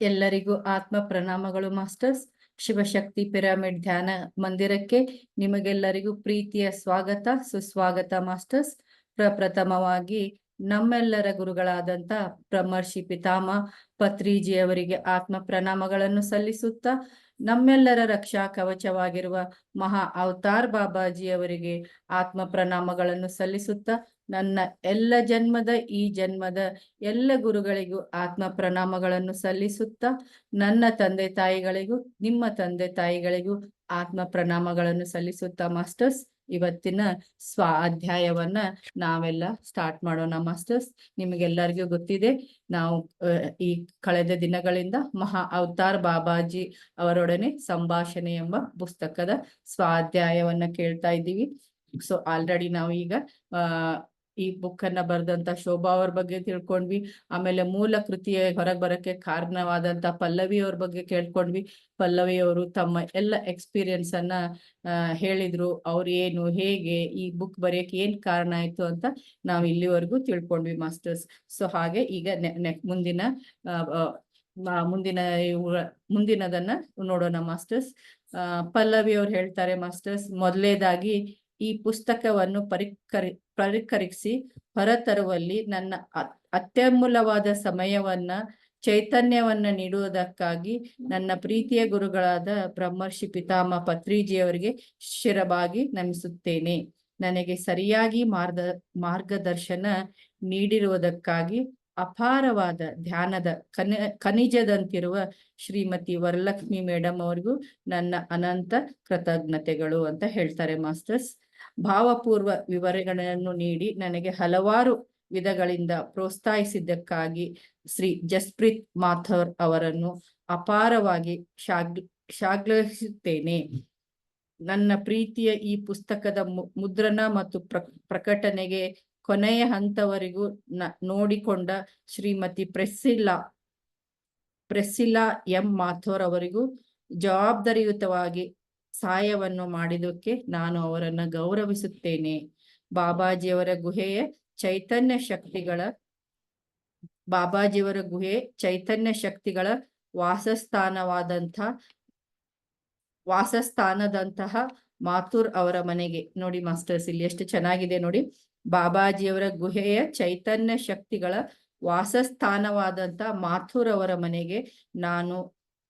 ಎಲ್ಲರಿಗೂ ಆತ್ಮ ಪ್ರಣಾಮಗಳು masters. Shivashakti pyramid ಧ್ಯಾನ ಮಂದಿರಕ್ಕೆ ನಿಮಗೆಲ್ಲರಿಗೂ ಪ್ರೀತಿಯ ಸ್ವಾಗತ, ಸುಸ್ವಾಗತ ಮಾಸ್ಟರ್ಸ್. ಪ್ರಪ್ರಥಮವಾಗಿ ನಮ್ಮೆಲ್ಲರ ಗುರುಗಳಾದಂತ ಬ್ರಹ್ಮರ್ಷಿ ಪಿತಾಮ ಪತ್ರಿಜಿಯವರಿಗೆ ಆತ್ಮ ಪ್ರಣಾಮಗಳನ್ನು ಸಲ್ಲಿಸುತ್ತಾ, ನಮ್ಮೆಲ್ಲರ ರಕ್ಷಾ ಕವಚವಾಗಿರುವ ಮಹಾ ಅವತಾರ್ ಬಾಬಾಜಿಯವರಿಗೆ ಆತ್ಮ ಪ್ರಣಾಮಗಳನ್ನು ಸಲ್ಲಿಸುತ್ತಾ, ನನ್ನ ಎಲ್ಲ ಜನ್ಮದ ಈ ಜನ್ಮದ ಎಲ್ಲ ಗುರುಗಳಿಗೂ ಆತ್ಮ ಪ್ರಣಾಮಗಳನ್ನು ಸಲ್ಲಿಸುತ್ತಾ, ನನ್ನ ತಂದೆ ತಾಯಿಗಳಿಗೂ ನಿಮ್ಮ ತಂದೆ ತಾಯಿಗಳಿಗೂ ಆತ್ಮ ಪ್ರಣಾಮಗಳನ್ನು ಸಲ್ಲಿಸುತ್ತಾ ಮಾಸ್ಟರ್ಸ್, ಇವತ್ತಿನ ಸ್ವಾಧ್ಯಾಯವನ್ನ ನಾವೆಲ್ಲ ಸ್ಟಾರ್ಟ್ ಮಾಡೋಣ ಮಾಸ್ಟರ್ಸ್. ನಿಮಗೆಲ್ಲರಿಗೂ ಗೊತ್ತಿದೆ, ನಾವು ಈ ಕಳೆದ ದಿನಗಳಿಂದ ಮಹಾ ಅವತಾರ್ ಬಾಬಾಜಿ ಅವರೊಡನೆ ಸಂಭಾಷಣೆ ಎಂಬ ಪುಸ್ತಕದ ಸ್ವಾಧ್ಯಾಯವನ್ನ ಕೇಳ್ತಾ ಇದ್ದೀವಿ. ಸೊ ಆಲ್ರೆಡಿ ನಾವು ಈಗ ಈ ಬುಕ್ ಅನ್ನ ಬರೆದಂತ ಶೋಭಾ ಅವ್ರ ಬಗ್ಗೆ ತಿಳ್ಕೊಂಡ್ವಿ. ಆಮೇಲೆ ಮೂಲ ಕೃತಿಯ ಹೊರಗೆ ಬರಕ್ಕೆ ಕಾರಣವಾದಂತ ಪಲ್ಲವಿ ಅವ್ರ ಬಗ್ಗೆ ಕೇಳ್ಕೊಂಡ್ವಿ. ಪಲ್ಲವಿ ಅವರು ತಮ್ಮ ಎಲ್ಲ ಎಕ್ಸ್ಪೀರಿಯನ್ಸ್ ಅನ್ನ ಹೇಳಿದ್ರು. ಅವ್ರು ಏನು, ಹೇಗೆ ಈ ಬುಕ್ ಬರೆಯಕ್ಕೆ ಏನ್ ಕಾರಣ ಆಯ್ತು ಅಂತ ನಾವು ಇಲ್ಲಿವರೆಗೂ ತಿಳ್ಕೊಂಡ್ವಿ ಮಾಸ್ಟರ್ಸ್. ಸೊ ಹಾಗೆ ಈಗ ಮುಂದಿನದನ್ನ ನೋಡೋಣ ಮಾಸ್ಟರ್ಸ್. ಪಲ್ಲವಿ ಅವ್ರು ಹೇಳ್ತಾರೆ ಮಾಸ್ಟರ್ಸ್, ಮೊದಲನೇದಾಗಿ ಈ ಪುಸ್ತಕವನ್ನು ಪರಿಕರಿಸಿ ಹೊರತರುವಲ್ಲಿ ನನ್ನ ಅತ್ಯಮೂಲ್ಯವಾದ ಸಮಯವನ್ನ, ಚೈತನ್ಯವನ್ನ ನೀಡುವುದಕ್ಕಾಗಿ ನನ್ನ ಪ್ರೀತಿಯ ಗುರುಗಳಾದ ಬ್ರಹ್ಮರ್ಷಿ ಪಿತಾಮ ಪತ್ರಿಜಿಯವರಿಗೆ ಶಿರಬಾಗಿ ನಮಿಸುತ್ತೇನೆ. ನನಗೆ ಸರಿಯಾಗಿ ಮಾರ್ಗದರ್ಶನ ನೀಡಿರುವುದಕ್ಕಾಗಿ ಅಪಾರವಾದ ಧ್ಯಾನದ ಖನಿಜದಂತಿರುವ ಶ್ರೀಮತಿ ವರಲಕ್ಷ್ಮಿ ಮೇಡಮ್ ಅವರಿಗೂ ನನ್ನ ಅನಂತ ಕೃತಜ್ಞತೆಗಳು ಅಂತ ಹೇಳ್ತಾರೆ ಮಾಸ್ಟರ್ಸ್. ಭಾವಪೂರ್ವ ವಿವರಣೆಗಳನ್ನು ನೀಡಿ ನನಗೆ ಹಲವಾರು ವಿಧಗಳಿಂದ ಪ್ರೋತ್ಸಾಹಿಸಿದ್ದಕ್ಕಾಗಿ ಶ್ರೀ ಜಸ್ಪ್ರೀತ್ ಮಾಥುರ್ ಅವರನ್ನು ಅಪಾರವಾಗಿ ಶ್ಲಾಘಿಸುತ್ತೇನೆ. ನನ್ನ ಪ್ರೀತಿಯ ಈ ಪುಸ್ತಕದ ಮುದ್ರಣ ಮತ್ತು ಪ್ರಕಟಣೆಗೆ ಕೊನೆಯ ಹಂತವರೆಗೂ ನೋಡಿಕೊಂಡ ಶ್ರೀಮತಿ ಪ್ರೆಸ್ಸಿಲಾ ಎಂ ಮಾಥುರ್ ಅವರಿಗೂ ಜವಾಬ್ದಾರಿಯುತವಾಗಿ ಸಹಾಯವನ್ನು ಮಾಡಿದ್ದಕ್ಕೆ ನಾನು ಅವರನ್ನು ಗೌರವಿಸುತ್ತೇನೆ. ಬಾಬಾಜಿಯವರ ಗುಹೆಯ ಚೈತನ್ಯ ಶಕ್ತಿಗಳ ವಾಸಸ್ಥಾನದಂತಹ ಮಾಥುರ್ ಅವರ ಮನೆಗೆ, ನೋಡಿ ಮಾಸ್ಟರ್ಸ್ ಇಲ್ಲಿ ಎಷ್ಟು ಚೆನ್ನಾಗಿದೆ ನೋಡಿ, ಬಾಬಾಜಿಯವರ ಗುಹೆಯ ಚೈತನ್ಯ ಶಕ್ತಿಗಳ ವಾಸಸ್ಥಾನವಾದಂತ ಮಾಥುರ್ ಅವರ ಮನೆಗೆ ನಾನು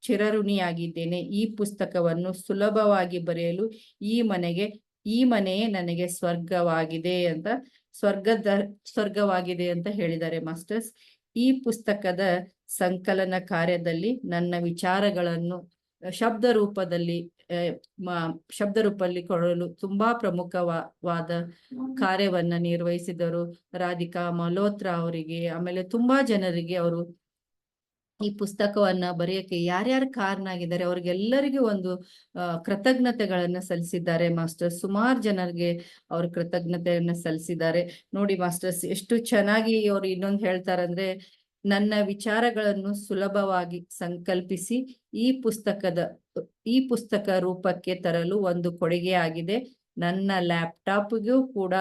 ಚಿರಋಣಿಯಾಗಿದ್ದೇನೆ. ಈ ಪುಸ್ತಕವನ್ನು ಸುಲಭವಾಗಿ ಬರೆಯಲು ಈ ಮನೆಯೇ ನನಗೆ ಸ್ವರ್ಗವಾಗಿದೆ ಅಂತ ಹೇಳಿದ್ದಾರೆ ಮಾಸ್ಟರ್ಸ್. ಈ ಪುಸ್ತಕದ ಸಂಕಲನ ಕಾರ್ಯದಲ್ಲಿ ನನ್ನ ವಿಚಾರಗಳನ್ನು ಶಬ್ದ ರೂಪದಲ್ಲಿ ಕೊಡಲು ತುಂಬಾ ಪ್ರಮುಖವಾದ ಕಾರ್ಯವನ್ನ ನಿರ್ವಹಿಸಿದರು ರಾಧಿಕಾ ಮಲ್ಹೋತ್ರಾ ಅವರಿಗೆ, ಆಮೇಲೆ ತುಂಬಾ ಜನರಿಗೆ ಅವರು ಈ ಪುಸ್ತಕವನ್ನ ಬರೆಯಕ್ಕೆ ಯಾರ್ಯಾರು ಕಾರಣ ಆಗಿದ್ದಾರೆ ಅವ್ರಿಗೆಲ್ಲರಿಗೂ ಒಂದು ಕೃತಜ್ಞತೆಗಳನ್ನ ಸಲ್ಲಿಸಿದ್ದಾರೆ ಮಾಸ್ಟರ್ಸ್. ಸುಮಾರು ಜನರಿಗೆ ಅವ್ರ ಕೃತಜ್ಞತೆಯನ್ನ ಸಲ್ಲಿಸಿದ್ದಾರೆ. ನೋಡಿ ಮಾಸ್ಟರ್ಸ್ ಎಷ್ಟು ಚೆನ್ನಾಗಿ ಅವ್ರು ಇನ್ನೊಂದು ಹೇಳ್ತಾರಂದ್ರೆ, ನನ್ನ ವಿಚಾರಗಳನ್ನು ಸುಲಭವಾಗಿ ಸಂಕಲ್ಪಿಸಿ ಈ ಪುಸ್ತಕ ರೂಪಕ್ಕೆ ತರಲು ಒಂದು ಕೊಡುಗೆ ಆಗಿದೆ. ನನ್ನ ಲ್ಯಾಪ್ಟಾಪ್ಗೂ ಕೂಡ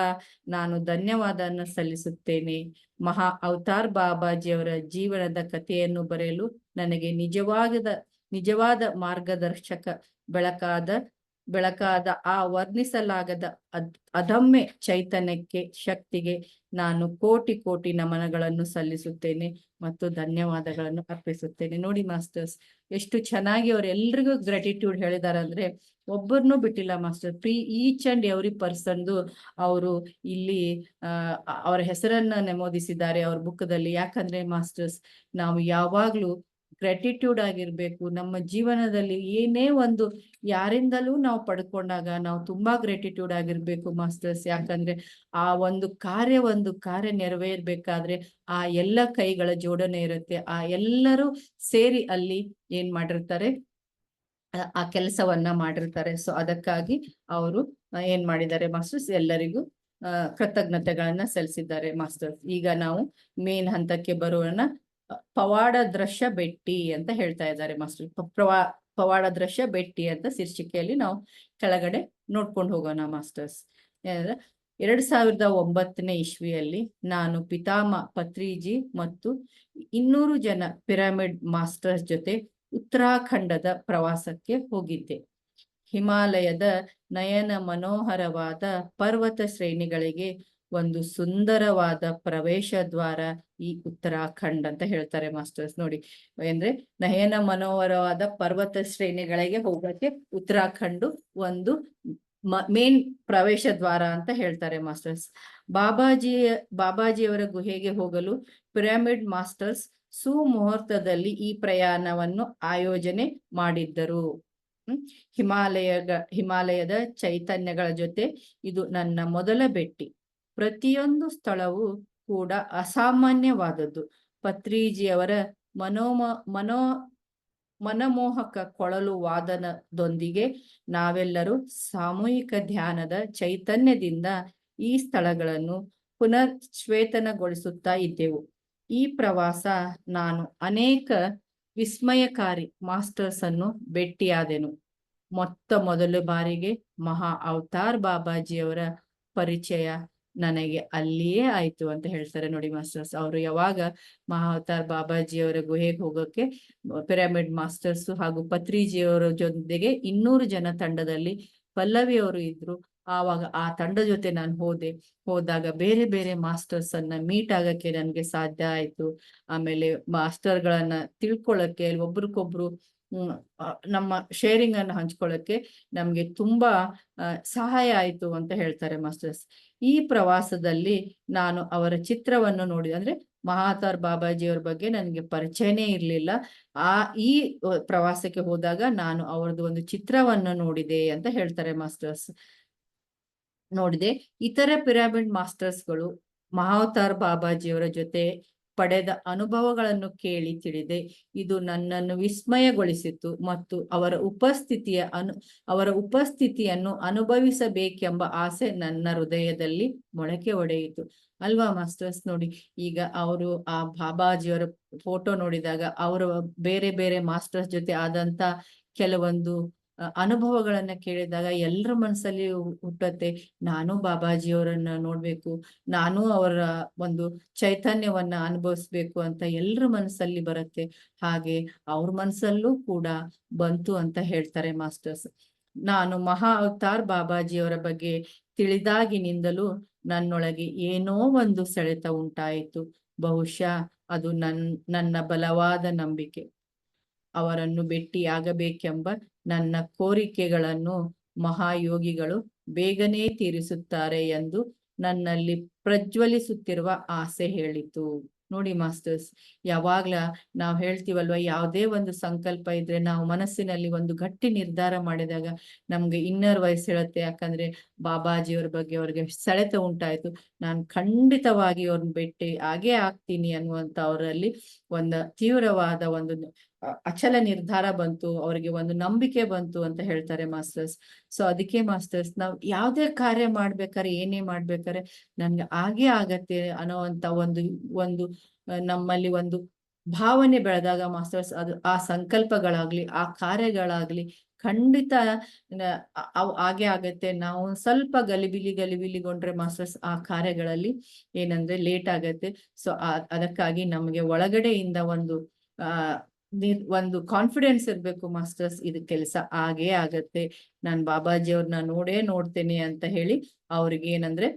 ನಾನು ಧನ್ಯವಾದವನ್ನು ಸಲ್ಲಿಸುತ್ತೇನೆ. ಮಹಾ ಅವತಾರ್ ಬಾಬಾಜಿಯವರ ಜೀವನದ ಕಥೆಯನ್ನು ಬರೆಯಲು ನನಗೆ ನಿಜವಾದ ಮಾರ್ಗದರ್ಶಕ ಬೆಳಕಾದ ಆ ವರ್ಣಿಸಲಾಗದ ಅದಮ್ಯ ಚೈತನ್ಯಕ್ಕೆ ಶಕ್ತಿಗೆ ನಾನು ಕೋಟಿ ನಮನಗಳನ್ನು ಸಲ್ಲಿಸುತ್ತೇನೆ ಮತ್ತು ಧನ್ಯವಾದಗಳನ್ನು ಅರ್ಪಿಸುತ್ತೇನೆ. ನೋಡಿ ಮಾಸ್ಟರ್ಸ್ ಎಷ್ಟು ಚೆನ್ನಾಗಿ ಅವರೆಲ್ಲರಿಗೂ ಗ್ರಾಟಿಟ್ಯೂಡ್ ಹೇಳಿದಾರೆ ಅಂದ್ರೆ, ಒಬ್ಬರನ್ನೂ ಬಿಟ್ಟಿಲ್ಲ ಮಾಸ್ಟರ್. ಈಚ್ ಅಂಡ್ ಎವ್ರಿ ಪರ್ಸನ್ದು ಅವರು ಇಲ್ಲಿ ಅವರ ಹೆಸರನ್ನ ನಮೂದಿಸಿದ್ದಾರೆ ಅವ್ರ ಬುಕ್ದಲ್ಲಿ. ಯಾಕಂದ್ರೆ ಮಾಸ್ಟರ್ಸ್, ನಾವು ಯಾವಾಗ್ಲೂ ಗ್ರಾಟಿಟ್ಯೂಡ್ ಆಗಿರ್ಬೇಕು. ನಮ್ಮ ಜೀವನದಲ್ಲಿ ಏನೇ ಒಂದು ಯಾರಿಂದಲೂ ನಾವು ಪಡ್ಕೊಂಡಾಗ ನಾವು ತುಂಬಾ ಗ್ರಾಟಿಟ್ಯೂಡ್ ಆಗಿರ್ಬೇಕು ಮಾಸ್ಟರ್ಸ್. ಯಾಕಂದ್ರೆ ಆ ಒಂದು ಕಾರ್ಯ ನೆರವೇರ್ಬೇಕಾದ್ರೆ ಆ ಎಲ್ಲ ಕೈಗಳ ಜೋಡಣೆ ಇರುತ್ತೆ. ಆ ಎಲ್ಲರೂ ಸೇರಿ ಅಲ್ಲಿ ಏನ್ ಮಾಡಿರ್ತಾರೆ, ಆ ಕೆಲಸವನ್ನ ಮಾಡಿರ್ತಾರೆ. ಸೊ ಅದಕ್ಕಾಗಿ ಅವರು ಏನ್ ಮಾಡಿದ್ದಾರೆ ಮಾಸ್ಟರ್ಸ್, ಎಲ್ಲರಿಗೂ ಕೃತಜ್ಞತೆಗಳನ್ನ ಸಲ್ಲಿಸಿದ್ದಾರೆ ಮಾಸ್ಟರ್ಸ್. ಈಗ ನಾವು ಮೇನ್ ಹಂತಕ್ಕೆ ಬರೋಣ. ಪವಾಡ ದೃಶ್ಯ ಬೆಟ್ಟಿ ಅಂತ ಹೇಳ್ತಾ ಇದ್ದಾರೆ ಮಾಸ್ಟರ್. ಪವಾಡ ದೃಶ್ಯ ಬೆಟ್ಟಿ ಅಂತ ಶೀರ್ಷಿಕೆಯಲ್ಲಿ ನಾವು ಕೆಳಗಡೆ ನೋಡ್ಕೊಂಡು ಹೋಗೋಣ ಮಾಸ್ಟರ್ಸ್. 2009ನೇ ಇಸ್ವಿಯಲ್ಲಿ ನಾನು ಪಿತಾಮಹ ಪತ್ರಿಜಿ ಮತ್ತು 200 ಜನ ಪಿರಮಿಡ್ ಮಾಸ್ಟರ್ಸ್ ಜೊತೆ ಉತ್ತರಾಖಂಡದ ಪ್ರವಾಸಕ್ಕೆ ಹೋಗಿದ್ದೆ. ಹಿಮಾಲಯದ ನಯನ ಮನೋಹರವಾದ ಪರ್ವತ ಶ್ರೇಣಿಗಳಿಗೆ ಒಂದು ಸುಂದರವಾದ ಪ್ರವೇಶ ದ್ವಾರ ಈ ಉತ್ತರಾಖಂಡ್ ಅಂತ ಹೇಳ್ತಾರೆ ಮಾಸ್ಟರ್ಸ್. ನೋಡಿ, ಅಂದ್ರೆ ನಯನ ಮನೋಹರವಾದ ಪರ್ವತ ಶ್ರೇಣಿಗಳಿಗೆ ಹೋಗಕ್ಕೆ ಉತ್ತರಾಖಂಡ್ ಒಂದು ಮೇನ್ ಪ್ರವೇಶ ದ್ವಾರ ಅಂತ ಹೇಳ್ತಾರೆ ಮಾಸ್ಟರ್ಸ್. ಬಾಬಾಜಿಯವರ ಗುಹೆಗೆ ಹೋಗಲು ಪಿರಮಿಡ್ ಮಾಸ್ಟರ್ಸ್ ಸುಮುಹೂರ್ತದಲ್ಲಿ ಈ ಪ್ರಯಾಣವನ್ನು ಆಯೋಜನೆ ಮಾಡಿದ್ದರು. ಹಿಮಾಲಯದ ಚೈತನ್ಯಗಳ ಜೊತೆ ಇದು ನನ್ನ ಮೊದಲ ಭೇಟಿ. ಪ್ರತಿಯೊಂದು ಸ್ಥಳವೂ ಕೂಡ ಅಸಾಮಾನ್ಯವಾದದ್ದು. ಪತ್ರಿಜಿಯವರ ಮನಮೋಹಕ ಕೊಳಲು ವಾದನದೊಂದಿಗೆ ನಾವೆಲ್ಲರೂ ಸಾಮೂಹಿಕ ಧ್ಯಾನದ ಚೈತನ್ಯದಿಂದ ಈ ಸ್ಥಳಗಳನ್ನು ಪುನಶ್ಚೇತನಗೊಳಿಸುತ್ತಾ ಇದ್ದೆವು. ಈ ಪ್ರವಾಸ ನಾನು ಅನೇಕ ವಿಸ್ಮಯಕಾರಿ ಮಾಸ್ಟರ್ಸ್ ಅನ್ನು ಭೇಟಿಯಾದೆನು. ಮೊದಲ ಬಾರಿಗೆ ಮಹಾ ಅವತಾರ್ ಬಾಬಾಜಿಯವರ ಪರಿಚಯ ನನಗೆ ಅಲ್ಲಿಯೇ ಆಯ್ತು ಅಂತ ಹೇಳ್ತಾರೆ. ನೋಡಿ ಮಾಸ್ಟರ್ಸ್, ಅವರು ಯಾವಾಗ ಮಹಾ ಅವತಾರ್ ಬಾಬಾಜಿಯವರ ಗುಹೆಗೆ ಹೋಗೋಕೆ ಪಿರಮಿಡ್ ಮಾಸ್ಟರ್ಸ್ ಹಾಗೂ ಪತ್ರಿಜಿಯವರ ಜೊತೆಗೆ 200 ಜನ ತಂಡದಲ್ಲಿ ಪಲ್ಲವಿ ಅವರು ಇದ್ರು. ಆವಾಗ ಆ ತಂಡ ಜೊತೆ ನಾನು ಹೋದಾಗ ಬೇರೆ ಬೇರೆ ಮಾಸ್ಟರ್ಸ್ ಅನ್ನ ಮೀಟ್ ಆಗಕ್ಕೆ ನನ್ಗೆ ಸಾಧ್ಯ ಆಯ್ತು. ಆಮೇಲೆ ಮಾಸ್ಟರ್ಗಳನ್ನ ತಿಳ್ಕೊಳ್ಳಕ್ಕೆ, ಒಬ್ರಿಗೊಬ್ರು ನಮ್ಮ ಶೇರಿಂಗ್ ಅನ್ನು ಹಂಚ್ಕೊಳ್ಳಕ್ಕೆ ನಮ್ಗೆ ತುಂಬಾ ಸಹಾಯ ಆಯ್ತು ಅಂತ ಹೇಳ್ತಾರೆ ಮಾಸ್ಟರ್ಸ್. ಈ ಪ್ರವಾಸದಲ್ಲಿ ನಾನು ಅವರ ಚಿತ್ರವನ್ನು ನೋಡಿದೆ. ಅಂದ್ರೆ ಮಹಾವತಾರ್ ಬಾಬಾಜಿಯವ್ರ ಬಗ್ಗೆ ನನಗೆ ಪರಿಚಯನೇ ಇರ್ಲಿಲ್ಲ. ಈ ಪ್ರವಾಸಕ್ಕೆ ಹೋದಾಗ ನಾನು ಅವರದ್ದು ಒಂದು ಚಿತ್ರವನ್ನು ನೋಡಿದೆ ಅಂತ ಹೇಳ್ತಾರೆ ಮಾಸ್ಟರ್ಸ್. ನೋಡಿದೆ, ಇತರ ಪಿರಮಿಡ್ ಮಾಸ್ಟರ್ಸ್ಗಳು ಮಹಾವತಾರ್ ಬಾಬಾಜಿಯವರ ಜೊತೆ ಪಡೆದ ಅನುಭವಗಳನ್ನು ಕೇಳಿ ತಿಳಿದೆ. ಇದು ನನ್ನನ್ನು ವಿಸ್ಮಯಗೊಳಿಸಿತು ಮತ್ತು ಅವರ ಉಪಸ್ಥಿತಿಯನ್ನು ಅನುಭವಿಸಬೇಕೆಂಬ ಆಸೆ ನನ್ನ ಹೃದಯದಲ್ಲಿ ಮೊಳಕೆ ಒಡೆಯಿತು. ಅಲ್ವಾ ಮಾಸ್ಟರ್ಸ್? ನೋಡಿ, ಈಗ ಅವರು ಆ ಬಾಬಾಜಿಯವರ ಫೋಟೋ ನೋಡಿದಾಗ ಅವರು ಬೇರೆ ಬೇರೆ ಮಾಸ್ಟರ್ಸ್ ಜೊತೆ ಆದಂತ ಕೆಲವೊಂದು ಅನುಭವಗಳನ್ನ ಕೇಳಿದಾಗ ಎಲ್ಲರ ಮನಸ್ಸಲ್ಲಿ ಹುಟ್ಟತ್ತೆ, ನಾನು ಬಾಬಾಜಿಯವರನ್ನ ನೋಡ್ಬೇಕು, ನಾನು ಅವರ ಒಂದು ಚೈತನ್ಯವನ್ನ ಅನುಭವಿಸ್ಬೇಕು ಅಂತ ಎಲ್ಲರ ಮನಸ್ಸಲ್ಲಿ ಬರುತ್ತೆ. ಹಾಗೆ ಅವ್ರ ಮನಸ್ಸಲ್ಲೂ ಕೂಡ ಬಂತು ಅಂತ ಹೇಳ್ತಾರೆ ಮಾಸ್ಟರ್ಸ್. ನಾನು ಮಹಾ ಅವತಾರ್ ಬಾಬಾಜಿಯವರ ಬಗ್ಗೆ ತಿಳಿದಾಗಿನಿಂದಲೂ ನನ್ನೊಳಗೆ ಏನೋ ಒಂದು ಸೆಳೆತ ಉಂಟಾಯಿತು. ಬಹುಶಃ ಅದು ನನ್ನ ಬಲವಾದ ನಂಬಿಕೆ. ಅವರನ್ನು ಭೇಟಿಯಾಗಬೇಕೆಂಬ ನನ್ನ ಕೋರಿಕೆಗಳನ್ನು ಮಹಾಯೋಗಿಗಳು ಬೇಗನೆ ತೀರಿಸುತ್ತಾರೆ ಎಂದು ನನ್ನಲ್ಲಿ ಪ್ರಜ್ವಲಿಸುತ್ತಿರುವ ಆಸೆ ಹೇಳಿತು. ನೋಡಿ ಮಾಸ್ಟರ್ಸ್, ಯಾವಾಗ್ಲ ನಾವು ಹೇಳ್ತೀವಲ್ವ, ಯಾವುದೇ ಒಂದು ಸಂಕಲ್ಪ ಇದ್ರೆ ನಾವು ಮನಸ್ಸಿನಲ್ಲಿ ಒಂದು ಗಟ್ಟಿ ನಿರ್ಧಾರ ಮಾಡಿದಾಗ ನಮ್ಗೆ ಇನ್ನರ್ ವಾಯ್ಸ್ ಹೇಳುತ್ತೆ. ಯಾಕಂದ್ರೆ ಬಾಬಾಜಿಯವ್ರ ಬಗ್ಗೆ ಅವ್ರಿಗೆ ಸೆಳೆತ ಉಂಟಾಯ್ತು, ನಾನು ಖಂಡಿತವಾಗಿ ಅವ್ರನ್ನ ಭೇಟಿ ಆಗೇ ಆಗ್ತೀನಿ ಅನ್ನುವಂತ ಅವರಲ್ಲಿ ಒಂದು ತೀವ್ರವಾದ ಒಂದು ಅಚಲ ನಿರ್ಧಾರ ಬಂತು, ಅವರಿಗೆ ಒಂದು ನಂಬಿಕೆ ಬಂತು ಅಂತ ಹೇಳ್ತಾರೆ ಮಾಸ್ಟರ್ಸ್. ಸೊ ಅದಕ್ಕೆ ಮಾಸ್ಟರ್ಸ್, ನಾವು ಯಾವುದೇ ಕಾರ್ಯ ಮಾಡ್ಬೇಕಾದ್ರೆ, ಏನೇ ಮಾಡ್ಬೇಕಾದ್ರೆ ನನ್ಗೆ ಆಗೇ ಆಗತ್ತೆ ಅನ್ನೋವಂತ ಒಂದು ನಮ್ಮಲ್ಲಿ ಒಂದು ಭಾವನೆ ಬೆಳೆದಾಗ ಮಾಸ್ಟರ್ಸ್, ಅದು ಆ ಸಂಕಲ್ಪಗಳಾಗ್ಲಿ ಆ ಕಾರ್ಯಗಳಾಗ್ಲಿ ಖಂಡಿತ ಅವು ಆಗೇ ಆಗತ್ತೆ. ನಾವು ಸ್ವಲ್ಪ ಗಲಿಬಿಲಿಗೊಂಡ್ರೆ ಮಾಸ್ಟರ್ಸ್ ಆ ಕಾರ್ಯಗಳಲ್ಲಿ ಏನಂದ್ರೆ ಲೇಟ್ ಆಗತ್ತೆ. ಸೊ ಅದಕ್ಕಾಗಿ ನಮಗೆ ಒಳಗಡೆಯಿಂದ ಒಂದು ಕಾನ್ಫಿಡೆನ್ಸ್ ಇರ್ಬೇಕು ಮಾಸ್ಟರ್ಸ್, ಇದು ಕೆಲಸ ಆಗೇ ಆಗತ್ತೆ, ನಾನ್ ಬಾಬಾಜಿಯವ್ರನ್ನ ನೋಡ್ತೇನೆ ಅಂತ ಹೇಳಿ ಅವ್ರಿಗೆ ಏನಂದ್ರೆ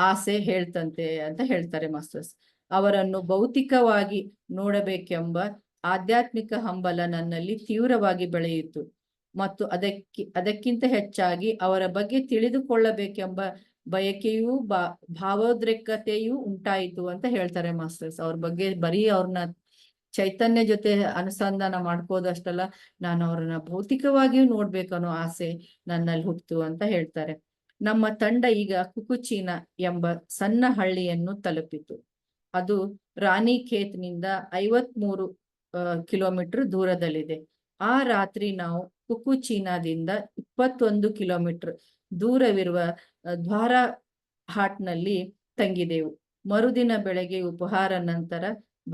ಆಸೆ ಹೇಳ್ತಂತೆ ಅಂತ ಹೇಳ್ತಾರೆ ಮಾಸ್ಟರ್ಸ್. ಅವರನ್ನು ಭೌತಿಕವಾಗಿ ನೋಡಬೇಕೆಂಬ ಆಧ್ಯಾತ್ಮಿಕ ಹಂಬಲ ನನ್ನಲ್ಲಿ ತೀವ್ರವಾಗಿ ಬೆಳೆಯಿತು ಮತ್ತು ಅದಕ್ಕಿಂತ ಹೆಚ್ಚಾಗಿ ಅವರ ಬಗ್ಗೆ ತಿಳಿದುಕೊಳ್ಳಬೇಕೆಂಬ ಬಯಕೆಯೂ ಭಾವೋದ್ರೇಕತೆಯೂ ಉಂಟಾಯಿತು ಅಂತ ಹೇಳ್ತಾರೆ ಮಾಸ್ಟರ್ಸ್. ಅವ್ರ ಬಗ್ಗೆ ಬರೀ ಅವ್ರನ್ನ ಚೈತನ್ಯ ಜೊತೆ ಅನುಸಂಧಾನ ಮಾಡ್ಕೋದಷ್ಟಲ್ಲ, ನಾನು ಅವ್ರನ್ನ ಭೌತಿಕವಾಗಿಯೂ ನೋಡ್ಬೇಕನ್ನೋ ಆಸೆ ನನ್ನಲ್ಲಿ ಹುಟ್ಟಿತು ಅಂತ ಹೇಳ್ತಾರೆ. ನಮ್ಮ ತಂಡ ಈಗ ಕುಕುಚಿನ ಎಂಬ ಸಣ್ಣ ಹಳ್ಳಿಯನ್ನು ತಲುಪಿತು. ಅದು ರಾಣಿಖೇತ್ನಿಂದ 53 ಕಿಲೋಮೀಟರ್ ದೂರದಲ್ಲಿದೆ. ಆ ರಾತ್ರಿ ನಾವು ಕುಕುಚಿನಾದಿಂದ 21 ಕಿಲೋಮೀಟರ್ ದೂರವಿರುವ ದ್ವಾರಾ ಹಾಟ್ನಲ್ಲಿ ತಂಗಿದೆವು. ಮರುದಿನ ಬೆಳಗ್ಗೆ ಉಪಹಾರ ನಂತರ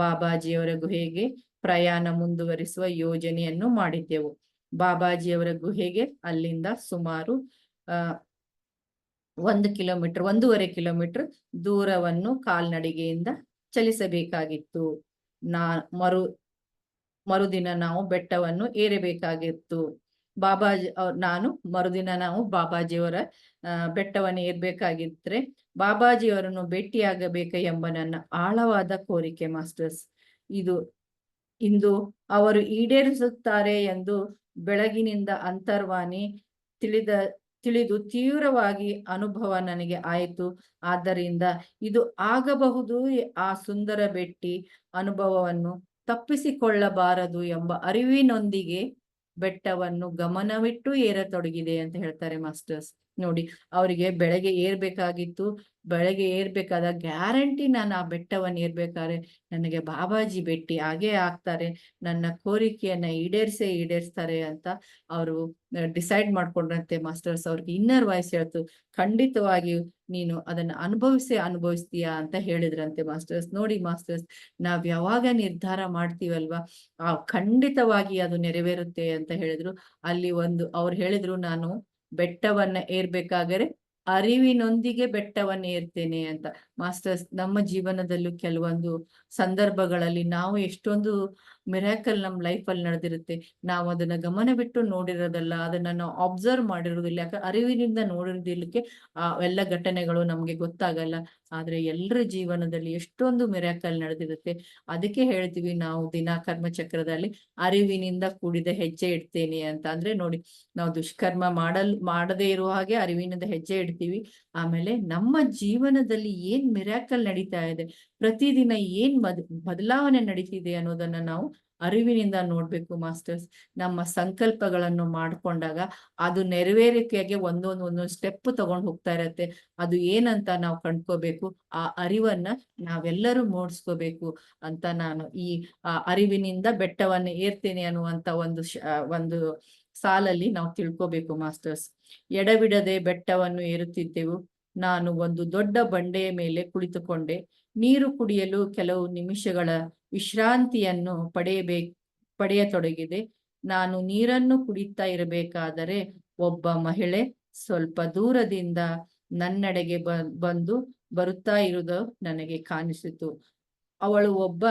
ಬಾಬಾಜಿಯವರ ಗುಹೆಗೆ ಪ್ರಯಾಣ ಮುಂದುವರಿಸುವ ಯೋಜನೆಯನ್ನು ಮಾಡಿದ್ದೆವು. ಬಾಬಾಜಿಯವರ ಗುಹೆಗೆ ಅಲ್ಲಿಂದ ಸುಮಾರು 1 ಕಿಲೋಮೀಟರ್ 1.5 ಕಿಲೋಮೀಟರ್ ದೂರವನ್ನು ಕಾಲ್ನಡಿಗೆಯಿಂದ ಚಲಿಸಬೇಕಾಗಿತ್ತು. ಮರುದಿನ ನಾವು ಬೆಟ್ಟವನ್ನು ಏರಬೇಕಾಗಿತ್ತು. ನಾನು ಮರುದಿನ ನಾವು ಬಾಬಾಜಿಯವರ ಬೆಟ್ಟವನ್ನು ಏರ್ಬೇಕಾಗಿದ್ರೆ ಬಾಬಾಜಿಯವರನ್ನು ಭೇಟಿಯಾಗಬೇಕು ಎಂಬ ನನ್ನ ಆಳವಾದ ಕೋರಿಕೆ ಮಾಸ್ಟರ್ಸ್. ಇಂದು ಅವರು ಈಡೇರಿಸುತ್ತಾರೆ ಎಂದು ಬೆಳಗಿನಿಂದ ಅಂತರ್ವಾಣಿ ತಿಳಿದು ತೀವ್ರವಾಗಿ ಅನುಭವ ನನಗೆ ಆಯಿತು. ಆದ್ದರಿಂದ ಇದು ಆಗಬಹುದು, ಆ ಸುಂದರ ಭೇಟಿ ಅನುಭವವನ್ನು ತಪ್ಪಿಸಿಕೊಳ್ಳಬಾರದು ಎಂಬ ಅರಿವಿನೊಂದಿಗೆ ಬೆಟ್ಟವನ್ನು ಗಮನವಿಟ್ಟು ಏರತೊಡಗಿದೆ ಅಂತ ಹೇಳ್ತಾರೆ ಮಾಸ್ಟರ್ಸ್. ನೋಡಿ, ಅವರಿಗೆ ಬೆಳಗ್ಗೆ ಏರ್ಬೇಕಾದ ಗ್ಯಾರಂಟಿ ನಾನು ಆ ಬೆಟ್ಟವನ್ನು ಏರ್ಬೇಕಾದ್ರೆ ನನಗೆ ಬಾಬಾಜಿ ಭೇಟಿ ಆಗೇ ಆಗ್ತಾರೆ, ನನ್ನ ಕೋರಿಕೆಯನ್ನ ಈಡೇರಿಸ್ತಾರೆ ಅಂತ ಅವರು ಡಿಸೈಡ್ ಮಾಡ್ಕೊಂಡ್ರಂತೆ ಮಾಸ್ಟರ್ಸ್. ಅವ್ರಿಗೆ ಇನ್ನರ್ ವಾಯ್ಸ್ ಹೇಳ್ತು, ಖಂಡಿತವಾಗಿಯೂ ನೀನು ಅದನ್ನ ಅನುಭವಿಸ್ತೀಯಾ ಅಂತ ಹೇಳಿದ್ರಂತೆ ಮಾಸ್ಟರ್ಸ್. ನೋಡಿ ಮಾಸ್ಟರ್ಸ್, ನಾವ್ ಯಾವಾಗ ನಿರ್ಧಾರ ಮಾಡ್ತೀವಲ್ವಾ ಖಂಡಿತವಾಗಿ ಅದು ನೆರವೇರುತ್ತೆ ಅಂತ ಹೇಳಿದ್ರು. ಅಲ್ಲಿ ಅವ್ರು ಹೇಳಿದ್ರು, ನಾನು ಬೆಟ್ಟವನ್ನ ಏರ್ಬೇಕಾದರೆ ಅರಿವಿನೊಂದಿಗೆ ಬೆಟ್ಟವನ್ನು ಏರ್ತೇನೆ ಅಂತ. ಮಾಸ್ಟರ್ಸ್, ನಮ್ಮ ಜೀವನದಲ್ಲೂ ಕೆಲವೊಂದು ಸಂದರ್ಭಗಳಲ್ಲಿ ನಾವು ಎಷ್ಟೊಂದು ಮಿರಾಕಲ್ ನಮ್ಮ ಲೈಫಲ್ಲಿ ನಡೆದಿರುತ್ತೆ, ನಾವು ಅದನ್ನ ಗಮನ ಬಿಟ್ಟು ನೋಡಿರೋದಲ್ಲ, ಅದನ್ನ ನಾವು ಅಬ್ಸರ್ವ್ ಮಾಡಿರೋದಿಲ್ಲ, ಯಾಕೆ ಅರಿವಿನಿಂದ ನೋಡಿರೋದಿಲ್ಲಕ್ಕೆ ಎಲ್ಲ ಘಟನೆಗಳು ನಮ್ಗೆ ಗೊತ್ತಾಗಲ್ಲ. ಆದ್ರೆ ಎಲ್ಲರ ಜೀವನದಲ್ಲಿ ಎಷ್ಟೊಂದು ಮಿರಾಕಲ್ ನಡೆದಿರುತ್ತೆ. ಅದಕ್ಕೆ ಹೇಳ್ತೀವಿ ನಾವು ದಿನ ಕರ್ಮಚಕ್ರದಲ್ಲಿ ಅರಿವಿನಿಂದ ಕೂಡಿದ ಹೆಜ್ಜೆ ಇಡ್ತೇನೆ ಅಂತ. ಅಂದ್ರೆ ನೋಡಿ, ನಾವು ದುಷ್ಕರ್ಮ ಮಾಡದೇ ಇರುವ ಹಾಗೆ ಅರಿವಿನಿಂದ ಹೆಜ್ಜೆ ಇಡ್ತೀವಿ. ಆಮೇಲೆ ನಮ್ಮ ಜೀವನದಲ್ಲಿ ಏನ್ ಮಿರಾಕಲ್ ನಡೀತಾ ಇದೆ, ಪ್ರತಿದಿನ ಏನ್ ಬದಲಾವಣೆ ನಡೀತಿದೆ ಅನ್ನೋದನ್ನ ನಾವು ಅರಿವಿನಿಂದ ನೋಡ್ಬೇಕು ಮಾಸ್ಟರ್ಸ್. ನಮ್ಮ ಸಂಕಲ್ಪಗಳನ್ನು ಮಾಡ್ಕೊಂಡಾಗ ಅದು ನೆರವೇರಿಕೆಗೆ ಒಂದೊಂದು ಸ್ಟೆಪ್ ತಗೊಂಡು ಹೋಗ್ತಾ ಇರತ್ತೆ. ಅದು ಏನಂತ ನಾವು ಕಂಡ್ಕೋಬೇಕು, ಆ ಅರಿವನ್ನ ನಾವೆಲ್ಲರೂ ಮೂಡಿಸ್ಕೋಬೇಕು ಅಂತ ನಾನು ಈ ಅರಿವಿನಿಂದ ಬೆಟ್ಟವನ್ನು ಏರ್ತೇನೆ ಅನ್ನುವಂತ ಒಂದು ಸಾಲಲ್ಲಿ ನಾವು ತಿಳ್ಕೋಬೇಕು ಮಾಸ್ಟರ್ಸ್. ಎಡಬಿಡದೆ ಬೆಟ್ಟವನ್ನು ಏರುತ್ತಿದ್ದೆವು. ನಾನು ಒಂದು ದೊಡ್ಡ ಬಂಡೆಯ ಮೇಲೆ ಕುಳಿತುಕೊಂಡೆ. ನೀರು ಕುಡಿಯಲು ಕೆಲವು ನಿಮಿಷಗಳ ವಿಶ್ರಾಂತಿಯನ್ನು ಪಡೆಯತೊಡಗಿದೆ. ನಾನು ನೀರನ್ನು ಕುಡಿತಾ ಇರಬೇಕಾದರೆ ಒಬ್ಬ ಮಹಿಳೆ ಸ್ವಲ್ಪ ದೂರದಿಂದ ನನ್ನೆಡೆಗೆ ಬರುತ್ತಾ ಇರುವುದು ನನಗೆ ಕಾಣಿಸಿತು. ಅವಳು ಒಬ್ಬ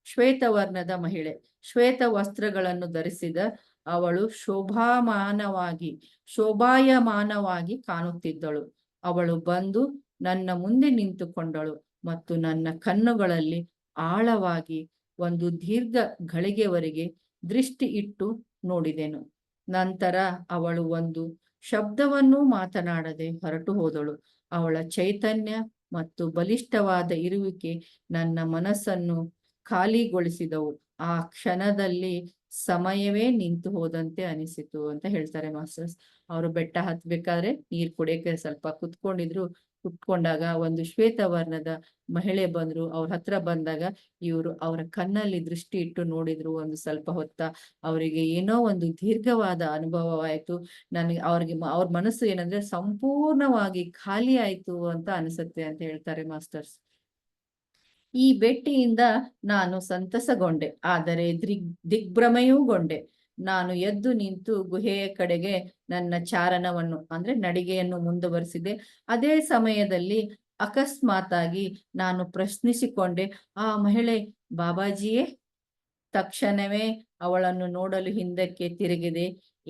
ಶ್ವೇತವರ್ಣದ ಮಹಿಳೆ. ಶ್ವೇತ ವಸ್ತ್ರಗಳನ್ನು ಧರಿಸಿದ ಅವಳು ಶೋಭಾಯಮಾನವಾಗಿ ಕಾಣುತ್ತಿದ್ದಳು. ಅವಳು ಬಂದು ನನ್ನ ಮುಂದೆ ನಿಂತುಕೊಂಡಳು ಮತ್ತು ನನ್ನ ಕಣ್ಣುಗಳಲ್ಲಿ ಆಳವಾಗಿ ಒಂದು ದೀರ್ಘ ಗಳಿಗೆವರೆಗೆ ದೃಷ್ಟಿ ಇಟ್ಟು ನೋಡಿದೆನು. ನಂತರ ಅವಳು ಒಂದು ಶಬ್ದವನ್ನೂ ಮಾತನಾಡದೆ ಹೊರಟು ಹೋದಳು. ಅವಳ ಚೈತನ್ಯ ಮತ್ತು ಬಲಿಷ್ಠವಾದ ಇರುವಿಕೆ ನನ್ನ ಮನಸ್ಸನ್ನು ಖಾಲಿಗೊಳಿಸಿದವು. ಆ ಕ್ಷಣದಲ್ಲಿ ಸಮಯವೇ ನಿಂತು ಹೋದಂತೆ ಅನಿಸಿತು ಅಂತ ಹೇಳ್ತಾರೆ ಮಾಸ್ಟರ್ಸ್. ಅವರು ಬೆಟ್ಟ ಹತ್ಬೇಕಾದ್ರೆ ನೀರ್ ಕುಡಿಯಕ್ಕೆ ಸ್ವಲ್ಪ ಕುತ್ಕೊಂಡಾಗ ಒಂದು ಶ್ವೇತವರ್ಣದ ಮಹಿಳೆ ಬಂದ್ರು. ಅವ್ರ ಹತ್ರ ಬಂದಾಗ ಅವರ ಕಣ್ಣಲ್ಲಿ ದೃಷ್ಟಿ ಇಟ್ಟು ನೋಡಿದ್ರು. ಒಂದು ಸ್ವಲ್ಪ ಹೊತ್ತ ಅವರಿಗೆ ಏನೋ ಒಂದು ದೀರ್ಘವಾದ ಅನುಭವವಾಯ್ತು. ಅವ್ರ ಮನಸ್ಸು ಏನಂದ್ರೆ ಸಂಪೂರ್ಣವಾಗಿ ಖಾಲಿ ಆಯ್ತು ಅಂತ ಅನಿಸುತ್ತೆ ಅಂತ ಹೇಳ್ತಾರೆ ಮಾಸ್ಟರ್ಸ್. ಈ ಭೇಟಿಯಿಂದ ನಾನು ಸಂತಸಗೊಂಡೆ, ಆದರೆ ದಿಗ್ಭ್ರಮೆಯೂಗೊಂಡೆ. ನಾನು ಎದ್ದು ನಿಂತು ಗುಹೆಯ ಕಡೆಗೆ ನನ್ನ ಚಾರಣವನ್ನು ಅಂದ್ರೆ ನಡಿಗೆಯನ್ನು ಮುಂದುವರಿಸಿದೆ. ಅದೇ ಸಮಯದಲ್ಲಿ ಅಕಸ್ಮಾತಾಗಿ ನಾನು ಪ್ರಶ್ನಿಸಿಕೊಂಡೆ, ಆ ಮಹಿಳೆ ಬಾಬಾಜಿಯೇ? ತಕ್ಷಣವೇ ಅವಳನ್ನು ನೋಡಲು ಹಿಂದಕ್ಕೆ ತಿರುಗಿದೆ.